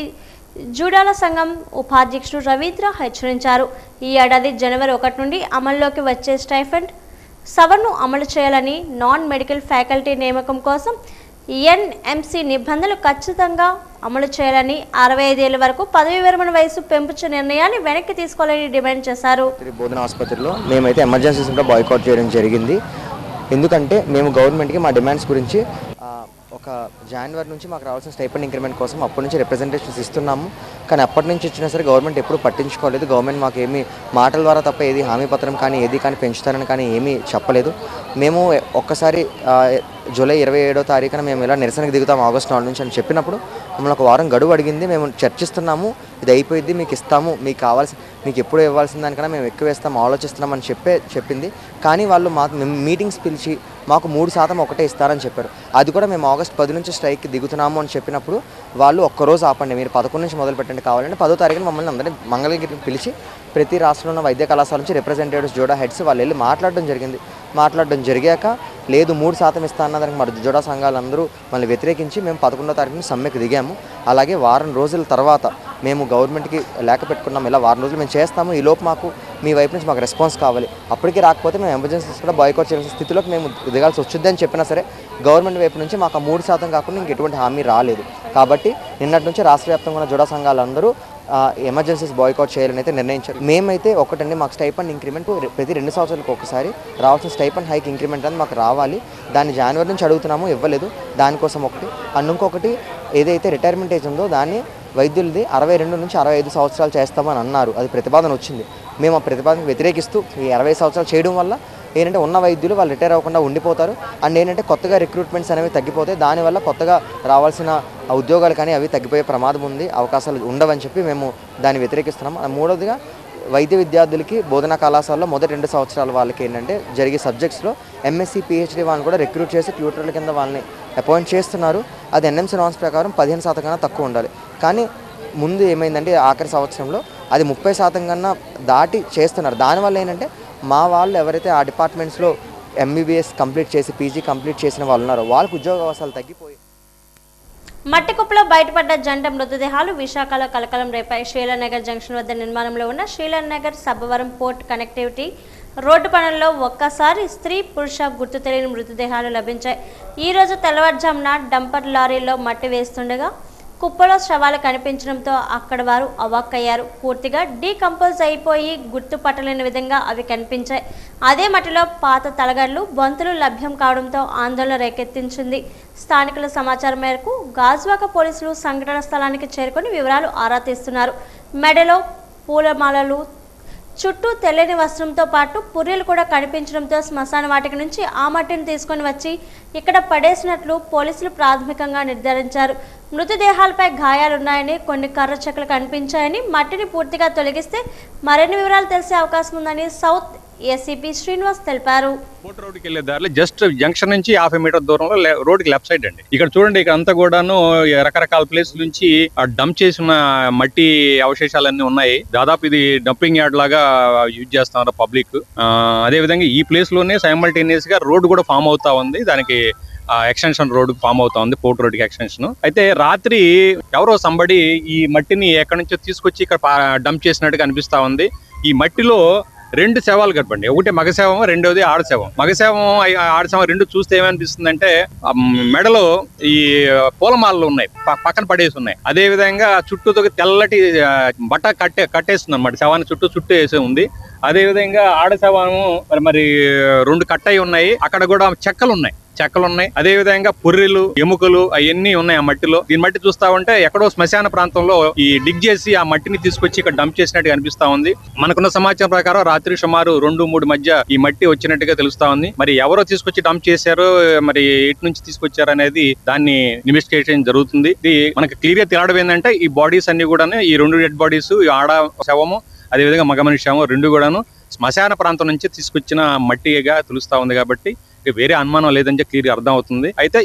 జూడాల సంఘం ఉపాధ్యక్షుడు రవీంద్ర హెచ్చరించారు. ఈ ఏడాది జనవరి 1 నుండి అమల్లోకి వచ్చే స్టైఫెండ్ సవరణను అమలు చేయాలని, నాన్ మెడికల్ ఫ్యాకల్టీ నియామకం కోసం ఎన్ఎంసీ నిబంధనలు ఖచ్చితంగా అమలు చేయాలని, 65 ఏళ్ల వరకు పదవి విరమణ వయసు పెంపు నిర్ణయాన్ని వెనక్కి తీసుకోవాలని డిమాండ్ చేశారు. బోధన ఆసుపత్రిలో మేమైతే ఎమర్జెన్సీస్ కూడా బాయ్కాట్ చేయడం జరిగింది. ఎందుకంటే మేము గవర్నమెంట్కి మా డిమాండ్స్ గురించి ఒక జనవరి నుంచి మాకు రావాల్సిన స్టైపెండ్ ఇంక్రిమెంట్ కోసం అప్పటి నుంచి రిప్రజెంటేషన్స్ ఇస్తున్నాము. కానీ అప్పటి నుంచి ఇచ్చినా సరే గవర్నమెంట్ ఎప్పుడు పట్టించుకోలేదు. గవర్నమెంట్ మాకు ఏమీ మాటల ద్వారా తప్ప ఏది హామీ పత్రం కానీ ఏది కానీ పెంచుతారని కానీ ఏమీ చెప్పలేదు. మేము ఒక్కసారి జూలై 27వ తారీఖున మేము ఇలా నిరసనకు దిగుతాం ఆగస్టు 4 నుంచి అని చెప్పినప్పుడు మమ్మల్ని ఒక వారం గడువు అడిగింది. మేము చర్చిస్తున్నాము, ఇది అయిపోయింది, మీకు ఇస్తాము, మీకు ఎప్పుడు ఇవ్వాల్సిన దానికన్నా మేము ఎక్కువ వేస్తాము, ఆలోచిస్తున్నామని చెప్పింది. కానీ వాళ్ళు మీటింగ్స్ పిలిచి మాకు 3% ఒకటే ఇస్తారని చెప్పారు. అది కూడా మేము ఆగస్టు 10 నుంచి స్ట్రైక్కి దిగుతున్నాము అని చెప్పినప్పుడు వాళ్ళు ఒక్కరోజు ఆపండి, మీరు 11 నుంచి మొదలు పెట్టండి, కావాలంటే 10వ తారీఖున మమ్మల్ని అందరినీ మంగళగిరికి పిలిచి ప్రతి రాష్ట్రంలో ఉన్న వైద్య కళాశాల నుంచి రిప్రజెంటేటివ్స్ జోడా హెడ్స్ వాళ్ళు వెళ్ళి మాట్లాడడం జరిగాక లేదు 3% ఇస్తా అన్న దానికి మరి జోడా సంఘాలందరూ మళ్ళీ వ్యతిరేకించి మేము 11వ తారీఖున సమ్మెకు దిగాము. అలాగే వారం రోజుల తర్వాత మేము గవర్నమెంట్కి లేఖ పెట్టుకున్నాము, ఇలా వారం రోజులు మేము చేస్తాము, ఈ లోపు మాకు మీ వైపు నుంచి మాకు రెస్పాన్స్ కావాలి, అప్పటికి రాకపోతే మేము ఎమర్జెన్సీస్ కూడా బాయ్కాట్ చేయాల్సిన స్థితిలోకి మేము దిగాల్సి వచ్చింది అని చెప్పినా సరే గవర్నమెంట్ వైపు నుంచి మాకు 3% కాకుండా ఇంకెటువంటి హామీ రాలేదు. కాబట్టి నిన్నటి నుంచి రాష్ట్ర వ్యాప్తంగా ఉన్న జోడా సంఘాలందరూ ఎమర్జెన్సీస్ బాయ్కాట్ చేయాలని అయితే నిర్ణయించారు. మేమైతే ఒకటండి, మాకు స్టైపెండ్ ఇంక్రిమెంట్ ప్రతి 2 సంవత్సరాలకు ఒకసారి రావాల్సిన స్టైపెండ్ హైక్ ఇంక్రిమెంట్ అని మాకు రావాలి. దాన్ని జనవరి నుంచి అడుగుతున్నాము, ఇవ్వలేదు. దానికోసం ఒకటి. అండ్ ఇంకొకటి ఏదైతే రిటైర్మెంట్ ఏజ్ ఉందో దాన్ని వైద్యులది 62 నుంచి 65 సంవత్సరాలు చేస్తామని అన్నారు. అది ప్రతిపాదన వచ్చింది. మేము ఆ ప్రతిపాదనకు వ్యతిరేకిస్తూ ఈ 60 సంవత్సరాలు చేయడం వల్ల ఏంటంటే ఉన్న వైద్యులు వాళ్ళు రిటైర్ అవ్వకుండా ఉండిపోతారు. అండ్ ఏంటంటే కొత్తగా రిక్రూట్మెంట్స్ అనేవి తగ్గిపోతాయి. దానివల్ల కొత్తగా రావాల్సిన ఉద్యోగాలు కానీ అవి తగ్గిపోయే ప్రమాదం ఉంది, అవకాశాలు ఉండవని చెప్పి మేము దాన్ని వ్యతిరేకిస్తున్నాము. మూడవదిగా వైద్య విద్యార్థులకి బోధనా కళాశాలలో మొదటి 2 సంవత్సరాల వాళ్ళకి ఏంటంటే జరిగే సబ్జెక్ట్స్లో ఎంఎస్సీ పిహెచ్డీ వాళ్ళని కూడా రిక్రూట్ చేసి ట్యూటర్ల కింద వాళ్ళని అపాయింట్ చేస్తున్నారు. అది ఎన్ఎంసీ నామ్స్ ప్రకారం 15% కన్నా తక్కువ ఉండాలి. కానీ ముందు ఏమైందంటే ఆఖరి సంవత్సరంలో అది 30% కన్నా దాటి చేస్తున్నారు. దానివల్ల ఏంటంటే మా వాళ్ళు ఎవరైతే ఆ డిపార్ట్మెంట్స్లో ఎంబీబీఎస్ కంప్లీట్ చేసి పీజీ కంప్లీట్ చేసిన వాళ్ళు ఉన్నారో వాళ్ళకు ఉద్యోగ అవకాశాలు తగ్గిపోయి మట్టి కుప్పలో బయటపడ్డ జంట మృతదేహాలు విశాఖలో కలకలం రేపాయి. శ్రీలనగర్ జంక్షన్ వద్ద నిర్మాణంలో ఉన్న శ్రీలనగర్ సబ్బవరం పోర్ట్ కనెక్టివిటీ రోడ్డు పనుల్లో ఒక్కసారి స్త్రీ పురుష గుర్తు తెలియని మృతదేహాలు లభించాయి. ఈరోజు తెల్లవారుజామున డంపర్ లారీలో మట్టి వేస్తుండగా కుప్పలో శవాలు కనిపించడంతో అక్కడ వారు అవాక్కయ్యారు. పూర్తిగా డీకంపోజ్ అయిపోయి గుర్తుపట్టలేని విధంగా అవి కనిపించాయి. అదే మట్టిలో పాత తలగడ్లు బొంతులు లభ్యం కావడంతో ఆందోళన రేకెత్తించింది. స్థానికుల సమాచారం మేరకు గాజువాక పోలీసులు సంఘటన స్థలానికి చేరుకొని వివరాలు ఆరా తీస్తున్నారు. మెడలో పూలమాలలు, చుట్టూ తెల్లని వస్త్రంతో పాటు పుర్రెలు కూడా కనిపించడంతో శ్మశాన వాటిక నుంచి ఆ మట్టిని తీసుకొని వచ్చి ఇక్కడ పడేసినట్లు పోలీసులు ప్రాథమికంగా నిర్ధారించారు. మృతదేహాలపై గాయాలున్నాయని, కొన్ని కర్ర చెక్కలు కనిపించాయని, మట్టిని పూర్తిగా తొలగిస్తే మరిన్ని వివరాలు తెలిసే అవకాశం ఉందని సౌత్ ఏసీపీ శ్రీనివాస్ తెలిపారు. కోట రోడ్డుకి వెళ్లే దారిలో జస్ట్ జంక్షన్ నుంచి 50 మీటర్ దూరంలో రోడ్డుకి లెఫ్ట్ సైడ్ అండి. ఇక్కడ చూడండి, ఇక్కడ అంతా కూడాను రకరకాల ప్లేస్ నుంచి డంప్ చేసిన మట్టి అవశేషాలన్నీ ఉన్నాయి. దాదాపు ఇది డంపింగ్ యార్డ్ లాగా యూజ్ చేస్తున్నారు పబ్లిక్. అదే విధంగా ఈ ప్లేస్ లోనే సైమల్టేనియస్ గా రోడ్డు కూడా ఫామ్ అవుతా ఉంది. దానికి ఎక్స్టెన్షన్ రోడ్ ఫామ్ అవుతా ఉంది, పోర్ట్ రోడ్ కి ఎక్స్టెన్షన్. అయితే రాత్రి ఎవరో సంబడి ఈ మట్టిని ఎక్కడి నుంచో తీసుకొచ్చి ఇక్కడ డంప్ చేసినట్టుగా అనిపిస్తా ఉంది. ఈ మట్టిలో 2 శవాలు కనపండి. ఒకటి మగ శవం, రెండోది ఆడ శవం. మగ శవం ఆడ శవం రెండు చూస్తే ఏమనిపిస్తుంది అంటే మెడలో ఈ పూలమాలలు ఉన్నాయి, పక్కన పడేసి ఉన్నాయి. అదే విధంగా చుట్టూ తెల్లటి బట్ట కట్టేస్తుంది అన్నమాట. శవాన్ని చుట్టూ వేసి ఉంది. అదే విధంగా ఆడ శవము మరి 2 కట్టయి ఉన్నాయి. అక్కడ కూడా చెక్కలు ఉన్నాయి. చెక్కలు ఉన్నాయి, అదే విధంగా పుర్రెలు, ఎముకలు అవన్నీ ఉన్నాయి ఆ మట్టిలో. దీని మట్టి చూస్తా ఉంటే ఎక్కడో శ్మశాన ప్రాంతంలో ఈ డిగ్ చేసి ఆ మట్టిని తీసుకొచ్చి ఇక్కడ డంప్ చేసినట్టు అనిపిస్తా ఉంది. మనకున్న సమాచారం ప్రకారం రాత్రి సుమారు 2-3 మధ్య ఈ మట్టి వచ్చినట్టుగా తెలుస్తా ఉంది. మరి ఎవరో తీసుకొచ్చి డంప్ చేశారో, మరి ఎటు నుంచి తీసుకొచ్చారు అనేది దాన్ని ఇన్వెస్టిగేషన్ జరుగుతుంది. ఇది మనకి క్లియర్ గా తేలడం ఏంటంటే ఈ బాడీస్ అన్ని కూడా, ఈ 2 డెడ్ బాడీస్, ఆడ శవము అదే విధంగా మగ మనిషి శవం 2 కూడాను శ్మశాన ప్రాంతం నుంచి తీసుకొచ్చిన మట్టిగా తెలుస్తా ఉంది. కాబట్టి వేరే అనుమానం లేదని చెప్పి క్లియర్ అర్థం అవుతుంది. అయితే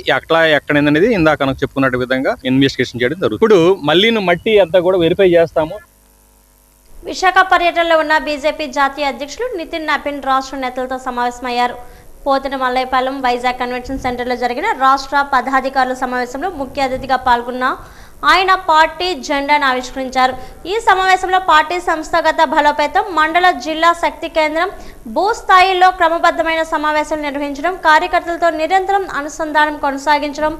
ఎక్కడనేది ఇందాక నాకు చెప్పుకున్న విధంగా ఇన్వెస్టిగేషన్ చేయడం జరుగుతుంది. ఇప్పుడు మళ్ళీ మట్టి అంతా కూడా వెరిఫై చేస్తాము. విశాఖ పర్యటనలో ఉన్న బీజేపీ జాతీయ అధ్యక్షులు నితిన్ నబీన్ రాష్ట్ర నేతలతో సమావేశమయ్యారు. పోతిన మల్లైపాలెం వైజాగ్ కన్వెన్షన్ సెంటర్లో జరిగిన రాష్ట్ర పదాధికారుల సమావేశంలో ముఖ్య అతిథిగా పాల్గొన్న ఆయన పార్టీ జెండాను ఆవిష్కరించారు. ఈ సమావేశంలో పార్టీ సంస్థాగత బలోపేతం, మండల జిల్లా శక్తి కేంద్రం, భూస్థాయిలో క్రమబద్ధమైన సమావేశాలు నిర్వహించడం, కార్యకర్తలతో నిరంతరం అనుసంధానం కొనసాగించడం,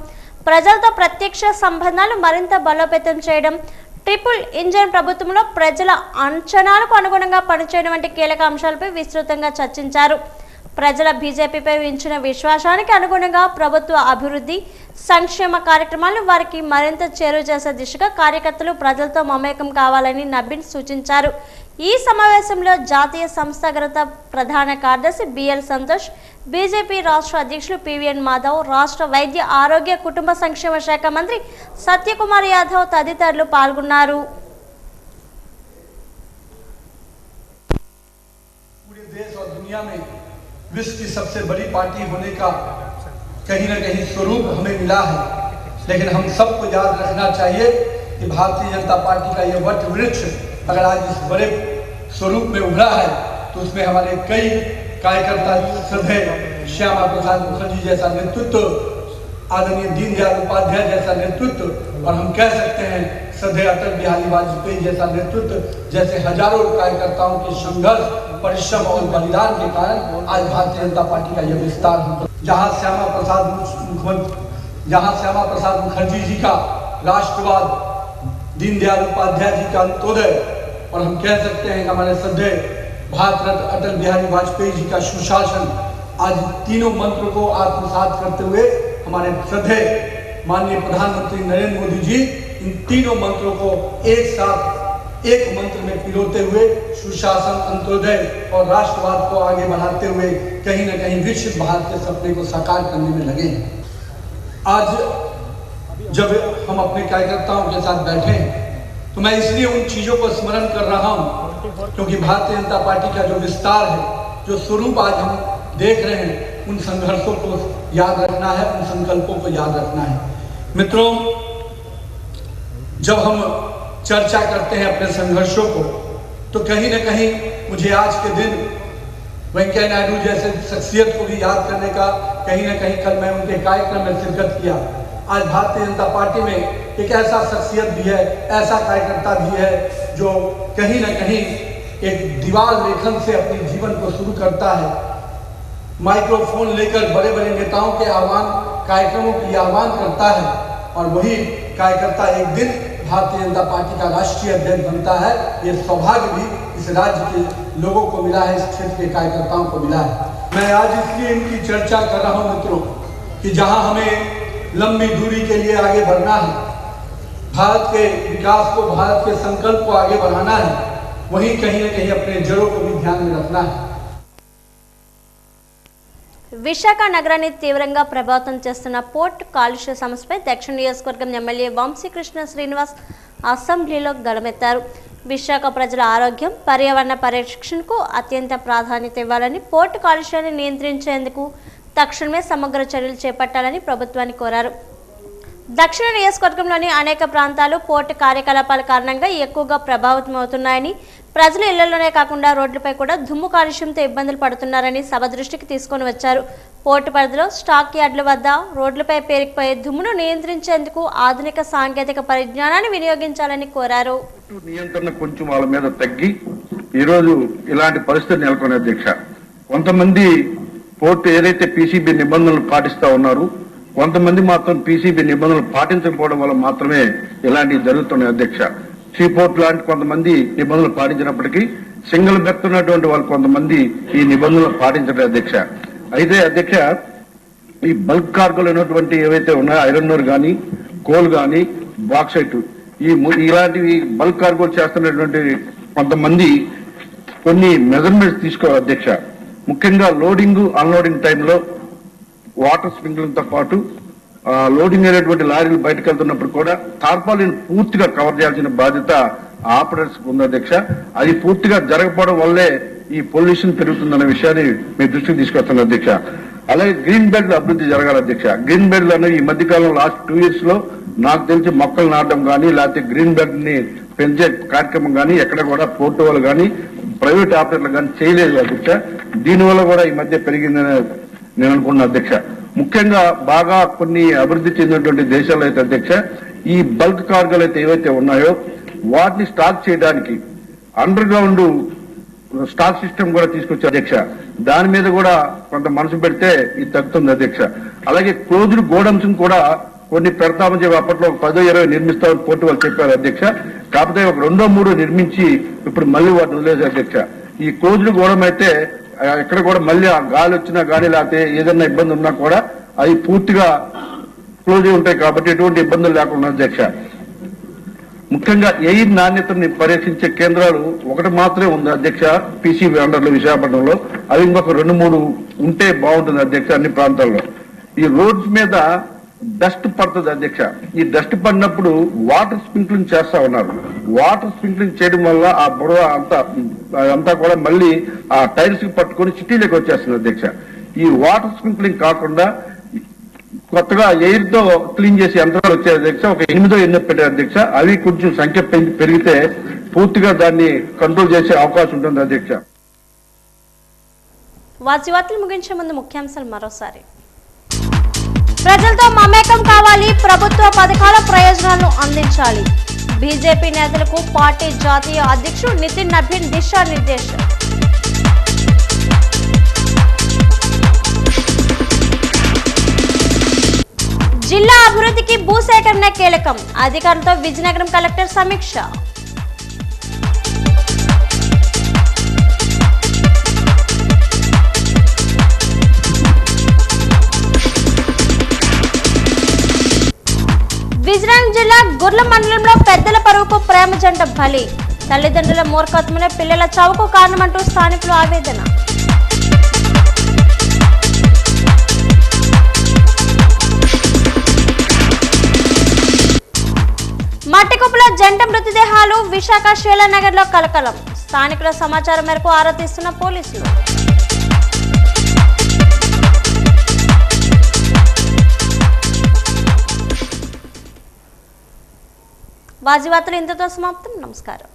ప్రజలతో ప్రత్యక్ష సంబంధాలు మరింత బలోపేతం చేయడం, ట్రిపుల్ ఇంజన్ ప్రభుత్వంలో ప్రజల అంచనాలకు అనుగుణంగా పనిచేయడం వంటి కీలక అంశాలపై విస్తృతంగా చర్చించారు. ప్రజల బీజేపీపై ఉంచిన విశ్వాసానికి అనుగుణంగా ప్రభుత్వ అభివృద్ధి సంక్షేమ కార్యక్రమాలను వారికి మరింత చేరువ చేసే దిశగా కార్యకర్తలు ప్రజలతో మమేకం కావాలని నబీన్ సూచించారు. ఈ సమావేశంలో జాతీయ సంస్థాగత ప్రధాన కార్యదర్శి బిఎల్ సంతోష్, బీజేపీ రాష్ట్ర అధ్యక్షులు పివిఎన్ మాధవ్, రాష్ట్ర వైద్య ఆరోగ్య కుటుంబ సంక్షేమ శాఖ మంత్రి సత్యకుమార్ యాదవ్ తదితరులు పాల్గొన్నారు. विश्व की सबसे बड़ी पार्टी होने का कहीं न कहीं स्वरूप हमें मिला है, लेकिन हम सबको याद रखना चाहिए कि भारतीय जनता पार्टी का ये वट वृक्ष अगर आज इस बड़े स्वरूप में उभरा है तो उसमें हमारे कई कार्यकर्ता, श्रद्धेय श्यामा प्रसाद मुखर्जी जैसा नेतृत्व, आदरणीय दीनदयाल उपाध्याय जैसा नेतृत्व, और हम कह सकते हैं श्रद्धेय अटल बिहारी वाजपेयी जैसा नेतृत्व, जैसे हजारों कार्यकर्ताओं के संघर्ष, परिश्रम और बलिदान के कारण आज भारतीय जनता पार्टी का यह विस्तार हो। जहां श्यामा प्रसाद मुखर्जी जी का राष्ट्रवाद, दीनदयाल उपाध्याय जी का अंत्योदय, और हम कह सकते हैं कि हमारे श्रद्धेय भारत रत्न अटल बिहारी वाजपेयी जी का सुशासन, आज तीनों मंत्रों को आत्मसात करते हुए हमारे श्रद्धेय माननीय प्रधानमंत्री नरेंद्र मोदी जी इन तीनों मंत्रों को एक साथ एक मंत्र में पिरोते हुए सुशासन, अंत्योदय और राष्ट्रवाद को आगे बढ़ाते हुए कहीं न कहीं विकसित भारत के सपने को साकार करने में लगे हैं। आज जब हम अपने कार्यकर्ताओं के साथ बैठे हैं तो मैं इसलिए उन चीज़ों को स्मरण कर रहा हूँ क्योंकि भारतीय जनता पार्टी का जो विस्तार है, जो स्वरूप आज हम देख रहे हैं, उन संघर्षों को याद रखना है, उन संकल्पों को याद रखना है। मित्रों, जब हम चर्चा करते हैं अपने संघर्षों को तो कहीं न कहीं मुझे आज के दिन वेंकैया नायडू जैसे शख्सियत को भी याद करने का, कहीं न कहीं कल मैं उनके कार्यक्रम में शिरकत किया। आज भारतीय जनता पार्टी में एक ऐसा शख्सियत भी है, ऐसा कार्यकर्ता भी है जो कहीं न कहीं एक दीवार लेखन से अपने जीवन को शुरू करता है, माइक्रोफोन लेकर बड़े बड़े नेताओं के कार्यक्रमों की आह्वान करता है, और वही कार्यकर्ता एक दिन भारतीय जनता पार्टी का राष्ट्रीय अध्यक्ष बनता है। ये सौभाग्य भी इस राज्य के लोगों को मिला है, इस क्षेत्र के कार्यकर्ताओं को मिला है। मैं आज इसलिए इनकी चर्चा कर रहा हूँ मित्रों कि जहाँ हमें लंबी दूरी के लिए आगे बढ़ना है, भारत के विकास को, भारत के संकल्प को आगे बढ़ाना है, वहीं कहीं न कहीं अपने जड़ों को भी ध्यान में रखना है। విశాఖ నగరాన్ని తీవ్రంగా ప్రభావితం చేస్తున్న పోర్ట్ కాలుష్య సమస్యపై దక్షిణ నియోజకవర్గం ఎమ్మెల్యే వంశీకృష్ణ శ్రీనివాస్ అసెంబ్లీలో గళమెత్తారు. విశాఖ ప్రజల ఆరోగ్యం, పర్యావరణ పరిరక్షణకు అత్యంత ప్రాధాన్యత ఇవ్వాలని, పోర్ట్ కాలుష్యాన్ని నియంత్రించేందుకు తక్షణమే సమగ్ర చర్యలు చేపట్టాలని ప్రభుత్వాన్ని కోరారు. దక్షిణ నియోజకవర్గంలోని అనేక ప్రాంతాలు పోర్టు కార్యకలాపాల కారణంగా ఎక్కువగా ప్రభావితం అవుతున్నాయని, ప్రజలు ఇళ్లలోనే కాకుండా రోడ్లపై కూడా దుమ్ము కాలుష్యంతో ఇబ్బందులు పడుతున్నారని సభ దృష్టికి తీసుకొని వచ్చారు. పోర్టు పరిధిలో స్టాక్ యార్డుల వద్ద రోడ్లపై పేరుకుపోయే దుమ్మును నియంత్రించేందుకు ఆధునిక సాంకేతిక పరిజ్ఞానాన్ని వినియోగించాలని కోరారు. నియంత్రణ కొంచెం వాళ్ళ మీద తగ్గి ఈరోజు ఇలాంటి పరిస్థితి నెలకొనే అధ్యక్ష. కొంతమంది పోర్టు ఏదైతే పీసీబీ నిబంధనలు పాటిస్తా ఉన్నారు, కొంతమంది మాత్రం పీసీబీ నిబంధనలు పాటించకపోవడం వల్ల మాత్రమే ఇలాంటివి జరుగుతున్నాయి అధ్యక్ష. సీపోర్ట్ లాంటి కొంతమంది నిబంధనలు పాటించినప్పటికీ సింగిల్ బెర్త్ ఉన్నటువంటి వాళ్ళు కొంతమంది ఈ నిబంధనలు పాటించడం అధ్యక్ష. అయితే అధ్యక్ష, ఈ బల్క్ కార్గోలు అయినటువంటి ఏవైతే ఉన్నాయో ఐరన్ ఓర్ కానీ కోల్ కానీ బాక్సైట్ ఇలాంటివి బల్క్ కార్గోలు చేస్తున్నటువంటి కొంతమంది కొన్ని మెజర్మెంట్స్ తీసుకోవాలి అధ్యక్ష. ముఖ్యంగా లోడింగ్ అన్లోడింగ్ టైంలో వాటర్ స్ప్రింక్లర్తో పాటు లోడింగ్ అయినటువంటి లారీలు బయటకు వెళ్తున్నప్పుడు కూడా టార్పాలిన్ పూర్తిగా కవర్ చేయాల్సిన బాధ్యత ఆపరేటర్స్ ఉంది అధ్యక్ష. అది పూర్తిగా జరగకపోవడం వల్లే ఈ పొల్యూషన్ పెరుగుతుందన్న విషయాన్ని మీ దృష్టికి తీసుకొస్తాను అధ్యక్ష. అలాగే గ్రీన్ బెల్ట్ అభివృద్ధి జరగాలి అధ్యక్ష. గ్రీన్ బెల్ట్ అనేవి ఈ మధ్యకాలంలో లాస్ట్ 2 years లో నాకు తెలిసి మొక్కలు నాటడం కానీ లేకపోతే గ్రీన్ బెల్ట్ ని పెంచే కార్యక్రమం కానీ ఎక్కడ కూడా పోర్టు వాళ్ళు కానీ ప్రైవేట్ ఆపరేటర్లు కానీ చేయలేదు అధ్యక్ష. దీనివల్ల కూడా ఈ మధ్య పెరిగిందని నేను అనుకున్నాను అధ్యక్ష. ముఖ్యంగా బాగా కొన్ని అభివృద్ధి చెందినటువంటి దేశాలు అయితే అధ్యక్ష ఈ బల్క్ కార్గోలు అయితే ఏవైతే ఉన్నాయో వాటిని స్టాక్ చేయడానికి అండర్ గ్రౌండ్ స్టాక్ సిస్టమ్ కూడా తీసుకొచ్చారు అధ్యక్ష. దాని మీద కూడా కొంత మనసు పెడితే ఇది తగ్గుతుంది అధ్యక్ష. అలాగే క్లోజ్డ్ గోడౌన్స్ కూడా కొన్ని పెడతామని చెప్పి అప్పట్లో 10-20 నిర్మిస్తామని పోర్టు వాళ్ళు చెప్పారు అధ్యక్ష. కాకపోతే ఒక 2-3 నిర్మించి ఇప్పుడు మళ్ళీ వాటిని వదిలేశారు అధ్యక్ష. ఈ క్లోజ్డ్ గోడౌన్ అయితే ఎక్కడ కూడా మళ్ళీ ఆ గాలి వచ్చినా కానీ లేకపోతే ఏదైనా ఇబ్బంది ఉన్నా కూడా అవి పూర్తిగా క్లోజ్ ఉంటాయి కాబట్టి ఎటువంటి ఇబ్బందులు లేకుండా అధ్యక్ష. ముఖ్యంగా ఎయిర్ నాణ్యతని పరీక్షించే కేంద్రాలు ఒకటి మాత్రమే ఉంది అధ్యక్ష పీసీబీ అండర్లో విశాఖపట్నంలో. అవి ఇంకొక 2-3 ఉంటే బాగుంటుంది అధ్యక్ష అన్ని ప్రాంతాల్లో. ఈ రోడ్స్ మీద డస్ట్ పడుతుంది అధ్యక్ష. ఈ డస్ట్ పడినప్పుడు వాటర్ స్ప్రింక్లింగ్ చేస్తా ఉన్నారు. వాటర్ స్ప్రింక్లింగ్ చేయడం వల్ల ఆ బురద అంతా కూడా మళ్ళీ ఆ టైల్స్ కి పట్టుకొని సిటీలోకి వచ్చేస్తుంది అధ్యక్ష. ఈ వాటర్ స్ప్రింక్లింగ్ కాకుండా కొత్తగా ఎయిర్ తో క్లీన్ చేసే యంత్రాలు వచ్చాయి అధ్యక్ష. ఒక 8 పెట్టారు అధ్యక్ష. అవి కొంచెం సంఖ్య పెరిగితే పూర్తిగా దాన్ని కంట్రోల్ చేసే అవకాశం ఉంటుంది అధ్యక్ష. వార్తలు ముగించే ముందు ముఖ్యాంశాలు మరోసారి. ప్రజలతో మమేకం కావాలి, ప్రభుత్వ పథకాల ప్రయోజనాలను అందించాలి. బీజేపీ నేతలకు పార్టీ జాతీయ అధ్యక్షుడు నితిన్ నబీన్ దిశానిర్దేశం. జిల్లా అభివృద్ధికి భూసేకరణ కీలకం, అధికారులతో విజయనగరం కలెక్టర్ సమీక్ష. విజయనగరం జిల్లా గుర్ల మండలంలో పెద్దల పరువుకు ప్రేమ జంట బలి, తల్లిదండ్రుల మూర్ఖత్వమే పిల్లల చావుకు కారణమంటూ స్థానికులు ఆవేదన. మట్టికుప్పల జంట మృతదేహాలు, విశాఖ శీలానగర్ లో కలకలం. స్థానికుల సమాచారం మేరకు ఆరా తీస్తున్న పోలీసులు. వార్తలు ఇంతతో సమాప్తం. నమస్కారం.